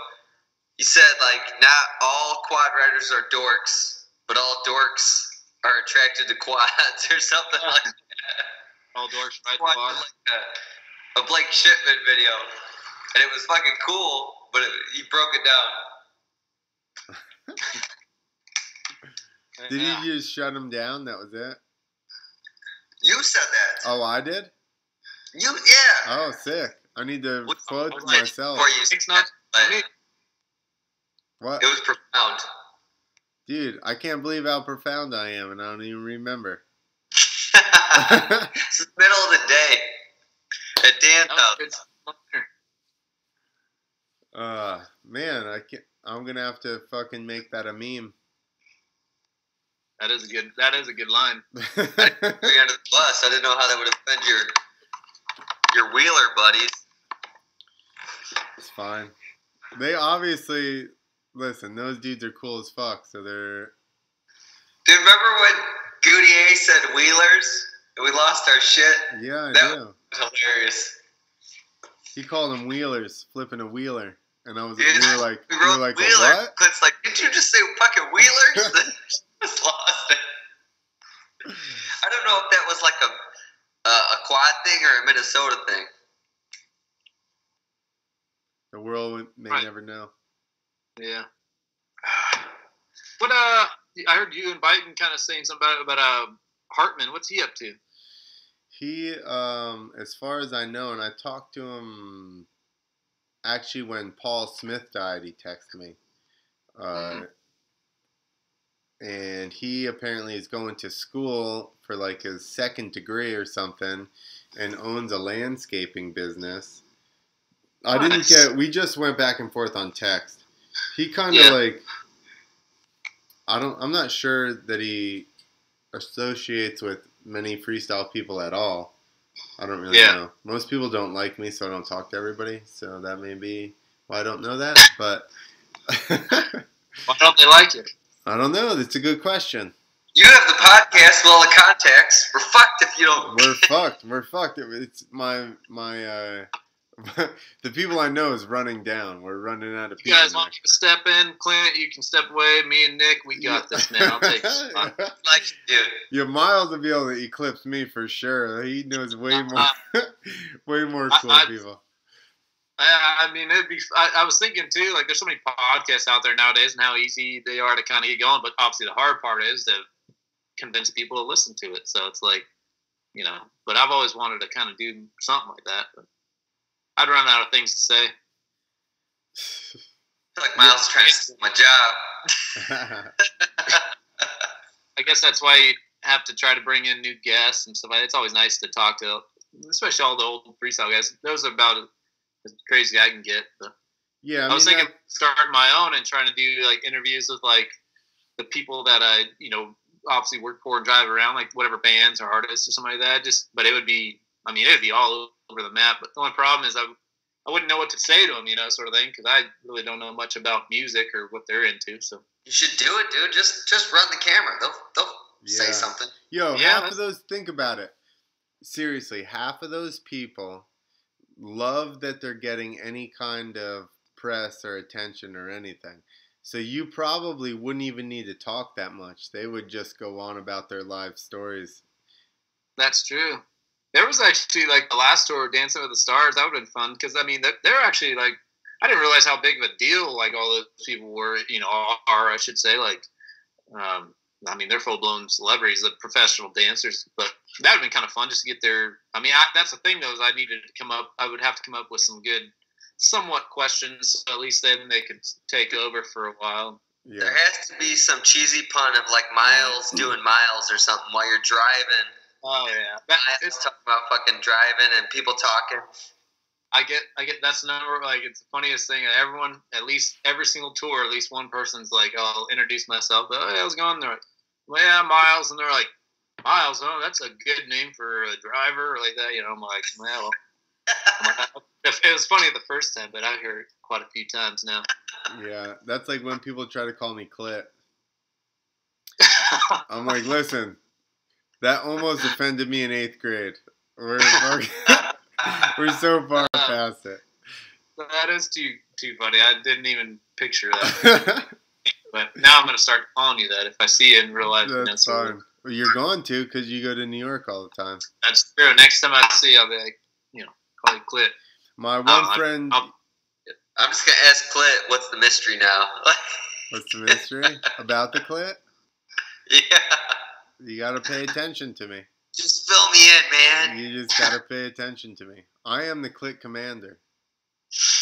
you said like not all quad riders are dorks, but all dorks are attracted to quads or something like that. All dorks ride quads. Like a Blake Shipman video. And it was fucking cool, but he broke it down. Did he just shut him down? That was it? You said that. Oh, I did? You, yeah. Oh, sick. I need to quote Like, myself. before you said that, but What? it was profound. Dude, I can't believe how profound I am, and I don't even remember. It's the middle of the day at Dan's house. Man, I'm gonna have to fucking make that a meme. That is a good line. You're under the bus. I didn't know how that would offend your wheeler buddies. It's fine. They obviously listen. Those dudes are cool as fuck. So they're. Dude, remember when Goudier said wheelers? And we lost our shit. Yeah, I that do. Was hilarious. He called them wheelers, flipping a wheeler, and I was. Dude, we were like, wheeler. What? Clint's like, didn't you just say fucking wheelers? Just lost it. I don't know if that was like a quad thing or a Minnesota thing. The world may never know. Yeah. What I heard you and Biden kind of saying something about Hartman. What's he up to? He, as far as I know, and I talked to him actually when Paul Smith died. He texted me, and he apparently is going to school for like his second degree or something, and owns a landscaping business. I didn't get. We just went back and forth on text. He kind of like. I'm not sure that he associates with many freestyle people at all. I don't really know. Most people don't like me, so I don't talk to everybody. So that may be why I don't know that. But why don't they like you? I don't know. That's a good question. You have the podcast with all the contacts. We're fucked if you don't. We're fucked. We're fucked. It's my the people I know is running down. We're running out of people. You guys want me to step in? Clint, you can step away. Me and Nick, we got this, man. I'll take this. Like you. Yeah, Myles will be able to eclipse me for sure. He knows way more, way more cool people. I mean, it'd be. I was thinking too. Like, there's so many podcasts out there nowadays, and how easy they are to kind of get going. But obviously, the hard part is to convince people to listen to it. So it's like, you know. But I've always wanted to kind of do something like that. But I'd run out of things to say. I feel like Myles is trying to steal my job. I guess that's why you have to try to bring in new guests and stuff like that. It's always nice to talk to, especially all the old freestyle guys. Those are about as crazy I can get. But yeah, I was thinking starting my own and trying to do like interviews with like the people that I, obviously work for and drive around, like whatever bands or artists or something like that. But it would be all over the map. But the only problem is I wouldn't know what to say to them, sort of thing, because I really don't know much about music or what they're into. So you should do it, dude. Just run the camera. They'll say something. Half of those. Think about it. Seriously, half of those people love that they're getting any kind of press or attention or anything. So you probably wouldn't even need to talk that much. They would just go on about their live stories. That's true. There was actually, like, the last tour, Dancing with the Stars. That would have been fun because, I mean, they're actually, like, I didn't realize how big of a deal, like, all those people were, are, I should say. Like, I mean, they're full-blown celebrities, the professional dancers. But that would have been kind of fun just to get their – I mean, that's the thing, though, is I would have to come up with some good, somewhat questions, so at least then they could take over for a while. Yeah. There has to be some cheesy pun of, like, Myles doing Myles or something while you're driving. Oh yeah, it's talking about fucking driving and people talking. I get. That's the number. Like, it's the funniest thing. Everyone, at least every single tour, at least one person's like, "I'll introduce myself." Oh, yeah, how's it going? They're like, "Well, yeah, Myles," and they're like, "Myles? Oh, that's a good name for a driver," or like that. I'm like, well, it was funny the first time, but I heard it quite a few times now. Yeah, that's like when people try to call me Clit. I'm like, listen. That almost offended me in 8th grade. We're so far past it. That is too funny. I didn't even picture that. But now I'm going to start calling you that if I see you in real life. That's fine. Well, you're going to because you go to New York all the time. That's true. Next time I see you, I'll be like, call you Clit. My one friend... I'm just going to ask Clit, what's the mystery now? What's the mystery? About the Clit? Yeah. You gotta pay attention to me. Just fill me in, man. You just gotta pay attention to me. I am the clique commander.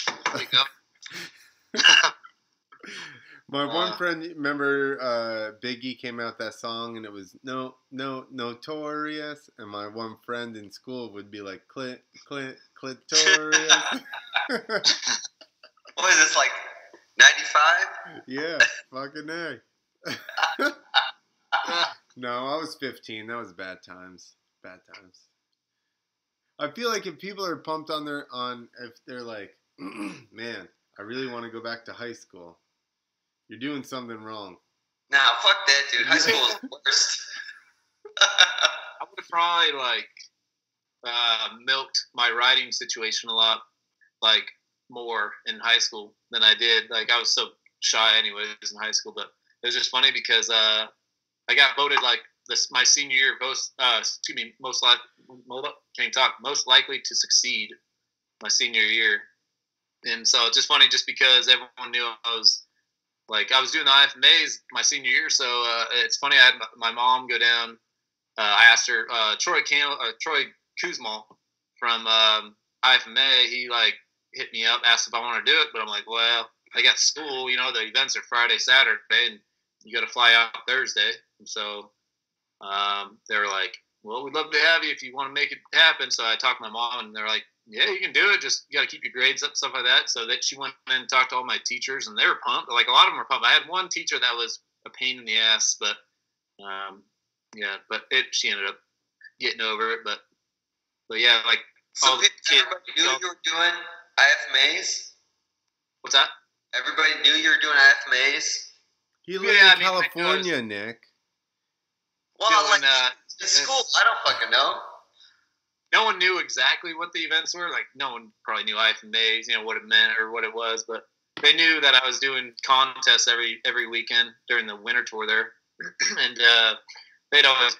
There you go. My one friend, remember Biggie came out that song and it was notorious, and my one friend in school would be like clitorious. What is this, like 95? Yeah, fucking A. No, I was 15. That was bad times. Bad times. I feel like if people are pumped if they're like, man, I really want to go back to high school, you're doing something wrong. Nah, fuck that, dude. High school is the worst. I would have probably milked my writing situation a lot, more in high school than I did. Like, I was so shy anyways in high school, but it was just funny because I got voted my senior year most likely to succeed my senior year. And so it's just funny just because everyone knew I was doing the IFMAs my senior year. So it's funny, I had my mom go down. I asked her, Troy Kuzma from IFMA, he hit me up, asked if I want to do it, but I'm like, well, I got school, the events are Friday, Saturday, and you got to fly out Thursday. And so they were like, well, we'd love to have you if you want to make it happen. So I talked to my mom, and they're like, yeah, you can do it. Just you got to keep your grades up, stuff like that. So that she went in and talked to all my teachers, and they were pumped. Like, a lot of them were pumped. I had one teacher that was a pain in the ass, but she ended up getting over it. But yeah, so all the kids knew you were doing IFMAs? What's that? Everybody knew you were doing IFMAs? You live in California, Nick. Well, in school, I don't fucking know. No one knew exactly what the events were. Like, no one probably knew IFMAs, what it meant or what it was, but they knew that I was doing contests every weekend during the winter tour there. And they'd always,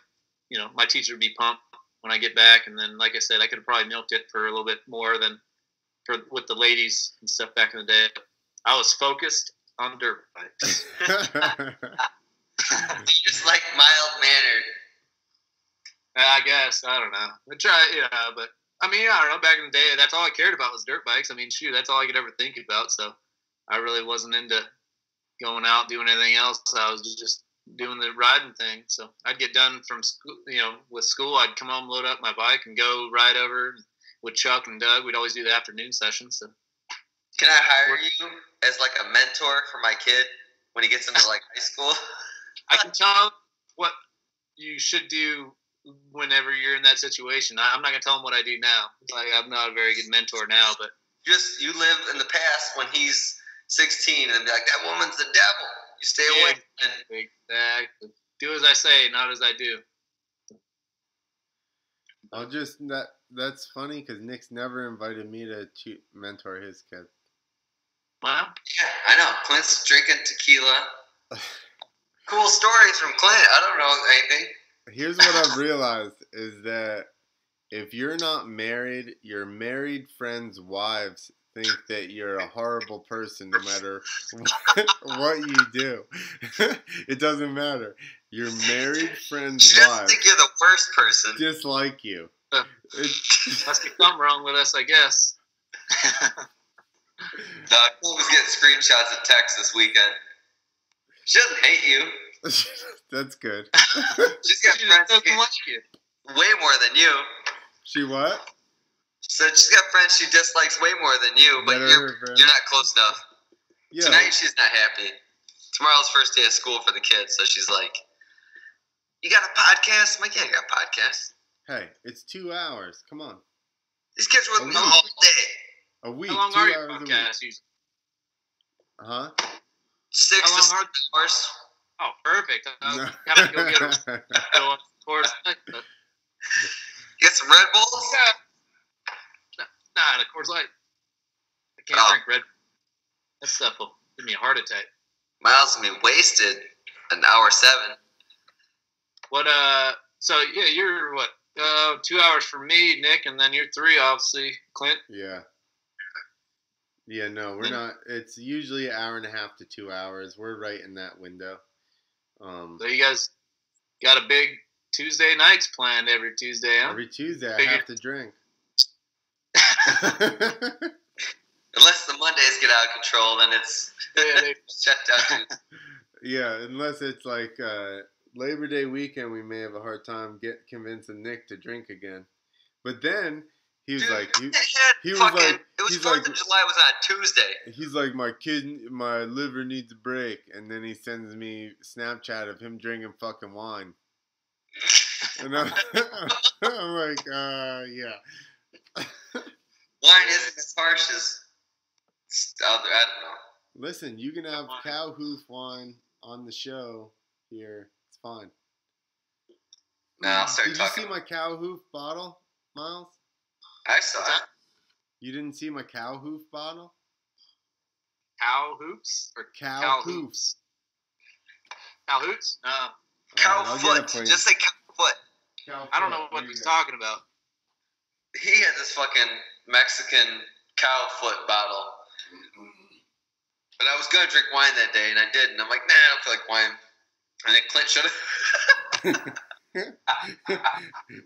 my teacher would be pumped when I get back. And then, like I said, I could have probably milked it for a little bit more than with the ladies and stuff back in the day. I was focused on dirt bikes. Just mild-mannered. I guess. I don't know. I try, but I don't know. Back in the day, that's all I cared about was dirt bikes. Shoot, that's all I could ever think about. So I really wasn't into going out doing anything else. I was just doing the riding thing. So I'd get done from school, with school. I'd come home, load up my bike, and go ride over with Chuck and Doug. We'd always do the afternoon sessions. So. Can I hire you as a mentor for my kid when he gets into high school? I can tell him what you should do whenever you're in that situation. I'm not gonna tell him what I do now. I'm not a very good mentor now, but you live in the past when he's 16 and be like, that woman's the devil. You stay away. Exactly. Do as I say, not as I do. That's funny because Nick's never invited me to mentor his kid. Wow. Yeah, I know. Clint's drinking tequila. Cool stories from Clint. I don't know anything. Here's what I've realized is that if you're not married, your married friends' wives think that you're a horrible person no matter what you do. It doesn't matter. Your married friends' wives. I think you're the worst person. Dislike you. Must be something wrong with us, I guess. Doug was getting screenshots of text this weekend. She doesn't hate you. That's good. She's got friends who hate you way more than you. She what? So she's got friends she dislikes way more than you, but you're not close enough. Yeah. Tonight she's not happy. Tomorrow's first day of school for the kids, so she's like, "You got a podcast?" I'm like, "Yeah, I got a podcast." Hey, it's 2 hours. Come on. These kids are with me all day. A week. How long 2 are your hours podcasts? a week. Huh? 6 to 7 hours. Oh, perfect. I have to go get a Get some Red Bulls? Yeah. Nah, the Coors Light. I can't drink Red Bull. That stuff will give me a heart attack. Myles will be wasted an hour 7. What, so, yeah, you're what? 2 hours for me, Nick, and then you're 3, obviously, Clint. Yeah. Yeah, no, we're not. It's usually 1.5 to 2 hours. We're right in that window. So you guys Got a big Tuesday nights planned every Tuesday, huh? Every Tuesday I have to drink. Unless the Mondays get out of control, then it's shut down. Yeah, unless it's like Labor Day weekend, we may have a hard time convincing Nick to drink again. But then he was like, it was 4th of July was on Tuesday. He's like, my liver needs a break, and then he sends me Snapchat of him drinking fucking wine. And I'm like, yeah. Wine isn't as harsh as other. I don't know. Listen, you can have cow hoof wine on the show here. It's fine. No, I'll start Did talking. you see my cow hoof bottle, Miles? I saw it. You didn't see my cow hoof bottle? Cow hoops or Cow hoofs. Cow hoops? Cow foot. Just say cow foot. I don't know what he's talking about. He had this fucking Mexican cow foot bottle. But I was going to drink wine that day, and I didn't. I'm like, nah, I don't feel like wine. And then Clint should have.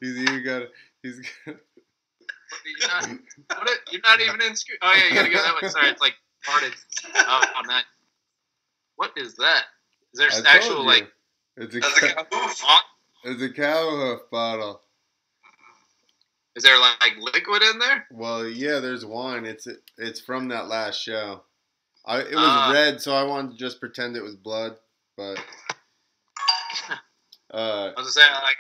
He's You're not even in school. Oh, yeah, you got to go that way. Sorry, it's like parted on that. What is that? Is there actual, like... It's a cow hoof. It's a cow hoof bottle. Is there, like, liquid in there? Well, yeah, there's wine. It's from that last show. It was red, so I wanted to just pretend it was blood, but... I was gonna say, like,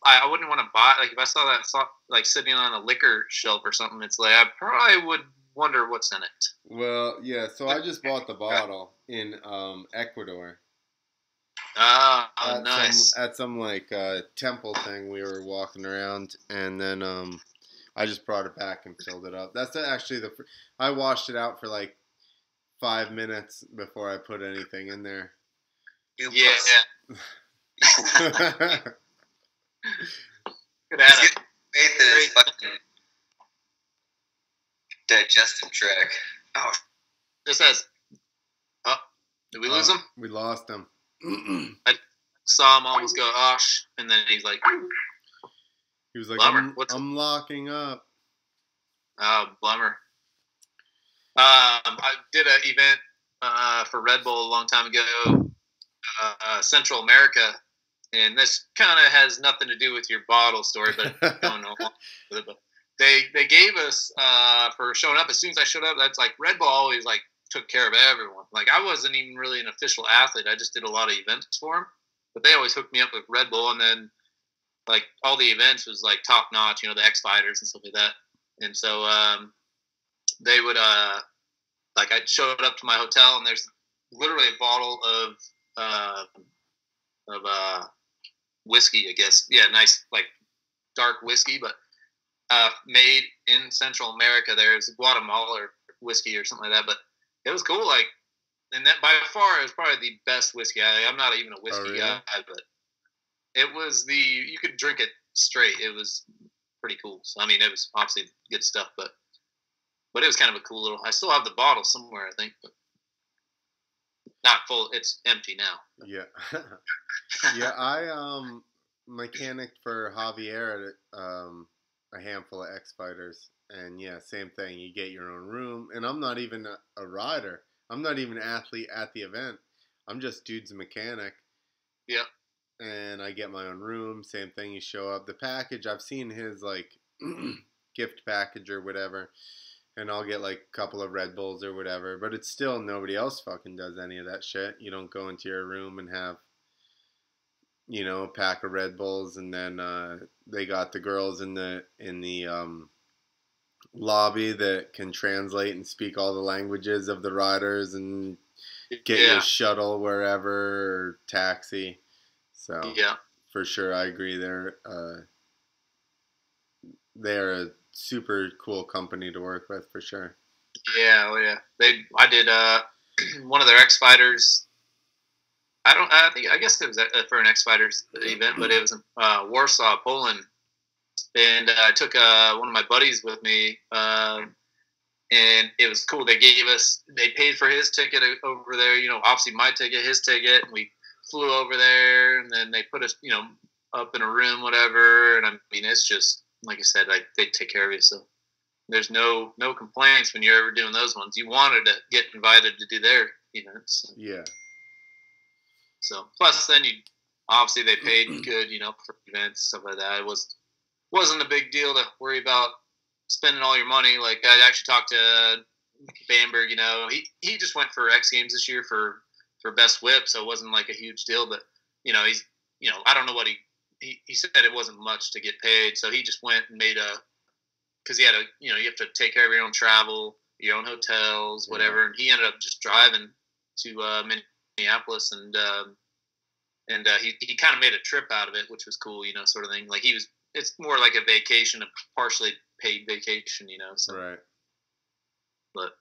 I wouldn't want to buy, like, if I saw that, like, sitting on a liquor shelf or something, it's like, I probably would wonder what's in it. Well, yeah, so I just bought the bottle in Ecuador. Oh, nice. At some, like, temple thing we were walking around, and then I just brought it back and filled it up. That's actually I washed it out for, like, 5 minutes before I put anything in there. Yeah. Good faith in his fucking digestive tract. Oh, this has. Oh, did we lose him? We lost him. I saw him almost go, and then he's like. He was like, Blummer. I'm locking up. Oh, Blummer. I did an event for Red Bull a long time ago, Central America. And this kind of has nothing to do with your bottle story, but I don't know. But they gave us for showing up. As soon as I showed up, that's like Red Bull always like took care of everyone. Like I wasn't even really an official athlete. I just did a lot of events for them. But they always hooked me up with Red Bull, and then like all the events was like top notch. You know, the X Fighters and stuff like that. And so they would like I showed up to my hotel, and there's literally a bottle of whiskey, I guess. Yeah, nice, like, dark whiskey, but made in Central America. There's Guatemala whiskey or something like that, but it was cool, like, and that, by far, it was probably the best whiskey. I'm not even a whiskey guy, but it was you could drink it straight. It was pretty cool. So, I mean, it was obviously good stuff, but it was kind of a cool little, I still have the bottle somewhere, I think, but not full. It's empty now. Yeah. Yeah, I mechanicked for Javier at a handful of X Fighters, and yeah, same thing. You get your own room, and I'm not even a rider. I'm not even an athlete at the event. I'm just dude's mechanic. Yeah. And I get my own room. Same thing. You show up. The package, I've seen his like gift package or whatever, and I'll get like a couple of Red Bulls or whatever. But it's still nobody else fucking does any of that shit. You don't go into your room and have, you know, a pack of Red Bulls, and then they got the girls in the lobby that can translate and speak all the languages of the riders and get your shuttle wherever or taxi. So yeah, for sure, I agree. They're a super cool company to work with for sure. Yeah, well, yeah. I did one of their X Fighters. I guess it was for an X Fighters event, but it was in Warsaw, Poland, and I took one of my buddies with me, and it was cool. They paid for his ticket over there. You know, obviously my ticket, his ticket. And we flew over there, and then they put us, up in a room, whatever. And I mean, it's just like I said, like they take care of you. So there's no complaints when you're ever doing those ones. You wanted to get invited to do their events. Yeah. So plus, then obviously they paid good, for events, stuff like that. It wasn't a big deal to worry about spending all your money. Like I actually talked to Bamberg, he just went for X Games this year for best whip, so it wasn't like a huge deal. But he's I don't know what he said it wasn't much to get paid, so he just went and made because he had you have to take care of your own travel, your own hotels, whatever, and he ended up just driving to Minneapolis and he kind of made a trip out of it, which was cool, sort of thing. Like it's more like a vacation, a partially paid vacation, So. Right. But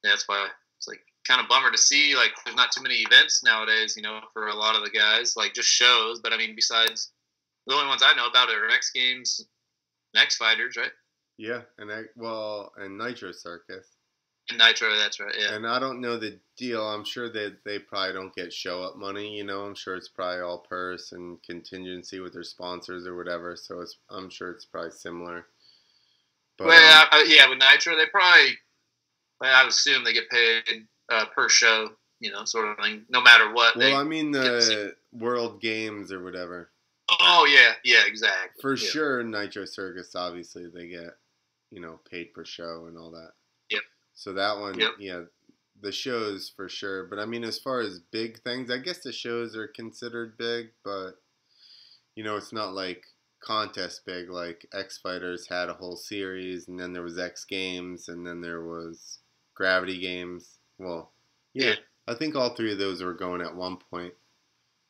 that's why it's like kind of bummer to see like there's not too many events nowadays, for a lot of the guys, like just shows. But I mean, besides the only ones I know about are X Games, and X Fighters, right? Yeah, and Nitro Circus. And Nitro, that's right. Yeah. And I don't know the deal. I'm sure that they probably don't get show up money. I'm sure it's probably all purse and contingency with their sponsors or whatever. So I'm sure it's probably similar. But, well, yeah, with Nitro, they probably. I would assume they get paid per show, sort of thing, no matter what. Well, I mean the World Games or whatever. Oh, yeah, exactly. For sure, Nitro Circus, obviously, they get, paid per show and all that. Yep. So that one, yeah, the shows for sure. But, I mean, as far as big things, I guess the shows are considered big, but, it's not like contest big. Like X Fighters had a whole series, and then there was X Games, and then there was Gravity Games. Well, yeah, I think all three of those were going at one point.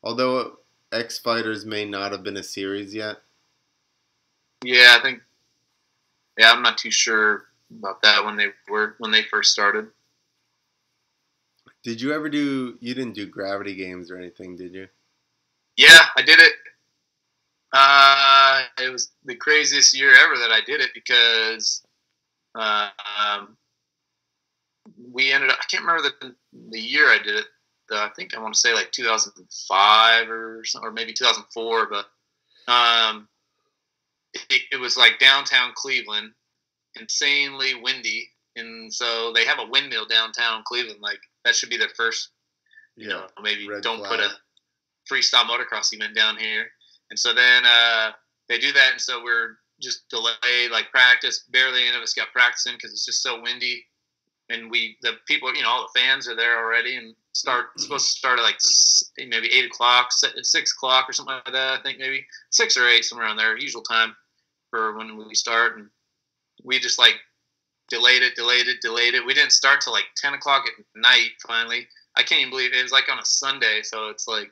Although X Fighters may not have been a series yet. Yeah, I think. Yeah, I'm not too sure about that when they first started. Did you ever do? You didn't do Gravity Games or anything, did you? Yeah, I did it. It was the craziest year ever that I did it because we ended up, I can't remember the year I did it. I think I want to say like 2005 or something, or maybe 2004, but it was like downtown Cleveland, insanely windy, and so they have a windmill downtown Cleveland. Like that should be their first, maybe don't flag. put a freestyle motocross event down here. And so then they do that, and so we're just delayed, like practice. Barely any of us got practicing because it's just so windy. And the people, all the fans are there already, and supposed to start at like maybe 8 o'clock, 6 o'clock or something like that. I think maybe 6 or 8, somewhere around there, usual time for when we start. And we just like delayed it. We didn't start till like 10 o'clock at night. Finally, I can't even believe it was like on a Sunday, so it's like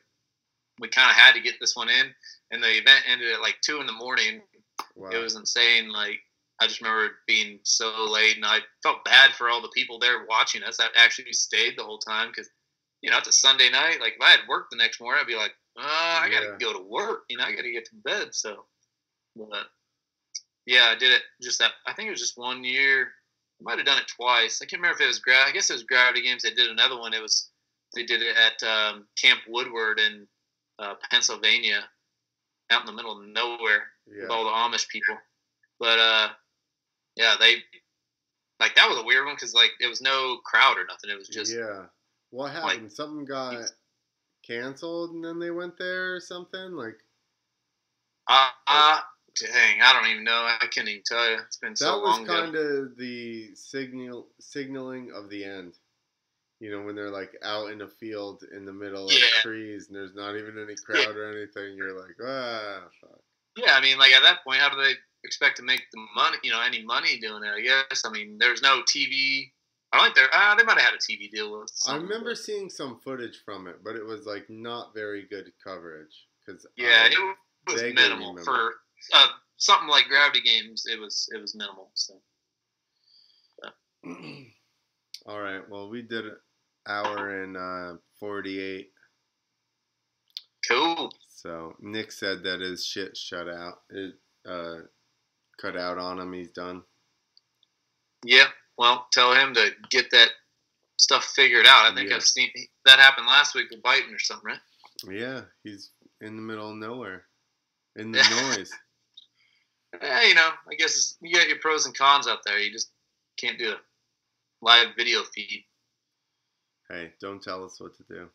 we kind of had to get this one in. And the event ended at like 2 in the morning. Wow. It was insane. Like I just remember it being so late, and I felt bad for all the people there watching us that actually stayed the whole time because, it's a Sunday night. Like if I had work the next morning, I'd be like, I got to go to work. I got to get to bed. So, but yeah, I did it just that. I think it was just 1 year. I might have done it twice. I can't remember if it was I guess it was Gravity Games. They did another one. They did it at Camp Woodward in Pennsylvania, out in the middle of nowhere with all the Amish people. But yeah, they like that was a weird one because like it was no crowd or nothing. It was just What happened? Like, something got canceled and then they went there or something like. Dang, I don't even know. I can't even tell you. It's been so long ago. That was kind of the signaling of the end. When they're like out in a field in the middle of trees and there's not even any crowd or anything, you're like, fuck. Yeah, I mean, like at that point, how do they expect to make the money? Any money doing it? I guess. I mean, there's no TV. I don't think they might have had a TV deal with. I remember seeing some footage from it, but it was like not very good coverage because it was minimal for something like Gravity Games. It was minimal. So. All right. Well, we did an hour and 48. Cool. So Nick said that his shit shut out. It cut out on him. He's done. Yeah. Well, tell him to get that stuff figured out. I think I've seen that happen last week with Biting or something, right? Yeah, he's in the middle of nowhere, in the Yeah. noise. You know, I guess you got your pros and cons out there. You just can't do a live video feed. Hey, don't tell us what to do.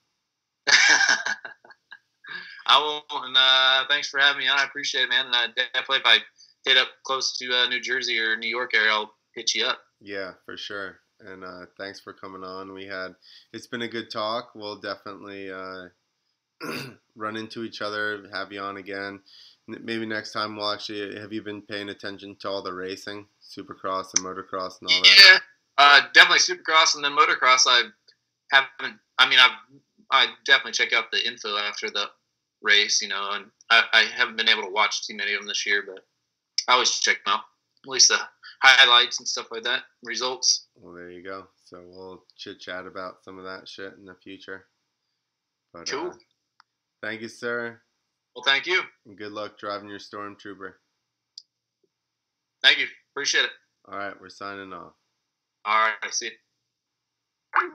I won't. And thanks for having me on. I appreciate it, man. And definitely, if I hit up close to New Jersey or New York area, I'll hit you up. Yeah, for sure. And thanks for coming on. It's been a good talk. We'll definitely run into each other, have you on again. Maybe next time we'll actually, have you been paying attention to all the racing, supercross and motocross and all that? Yeah, definitely supercross and then motocross. I haven't. I mean, I definitely check out the info after the race, you know, and I haven't been able to watch too many of them this year, but I always check them out. At least the highlights and stuff like that, results. Well, there you go. So we'll chit chat about some of that shit in the future. But Cool. thank you, sir. Well, thank you. And good luck driving your Stormtrooper. Thank you. Appreciate it. All right, we're signing off. All right. I see you.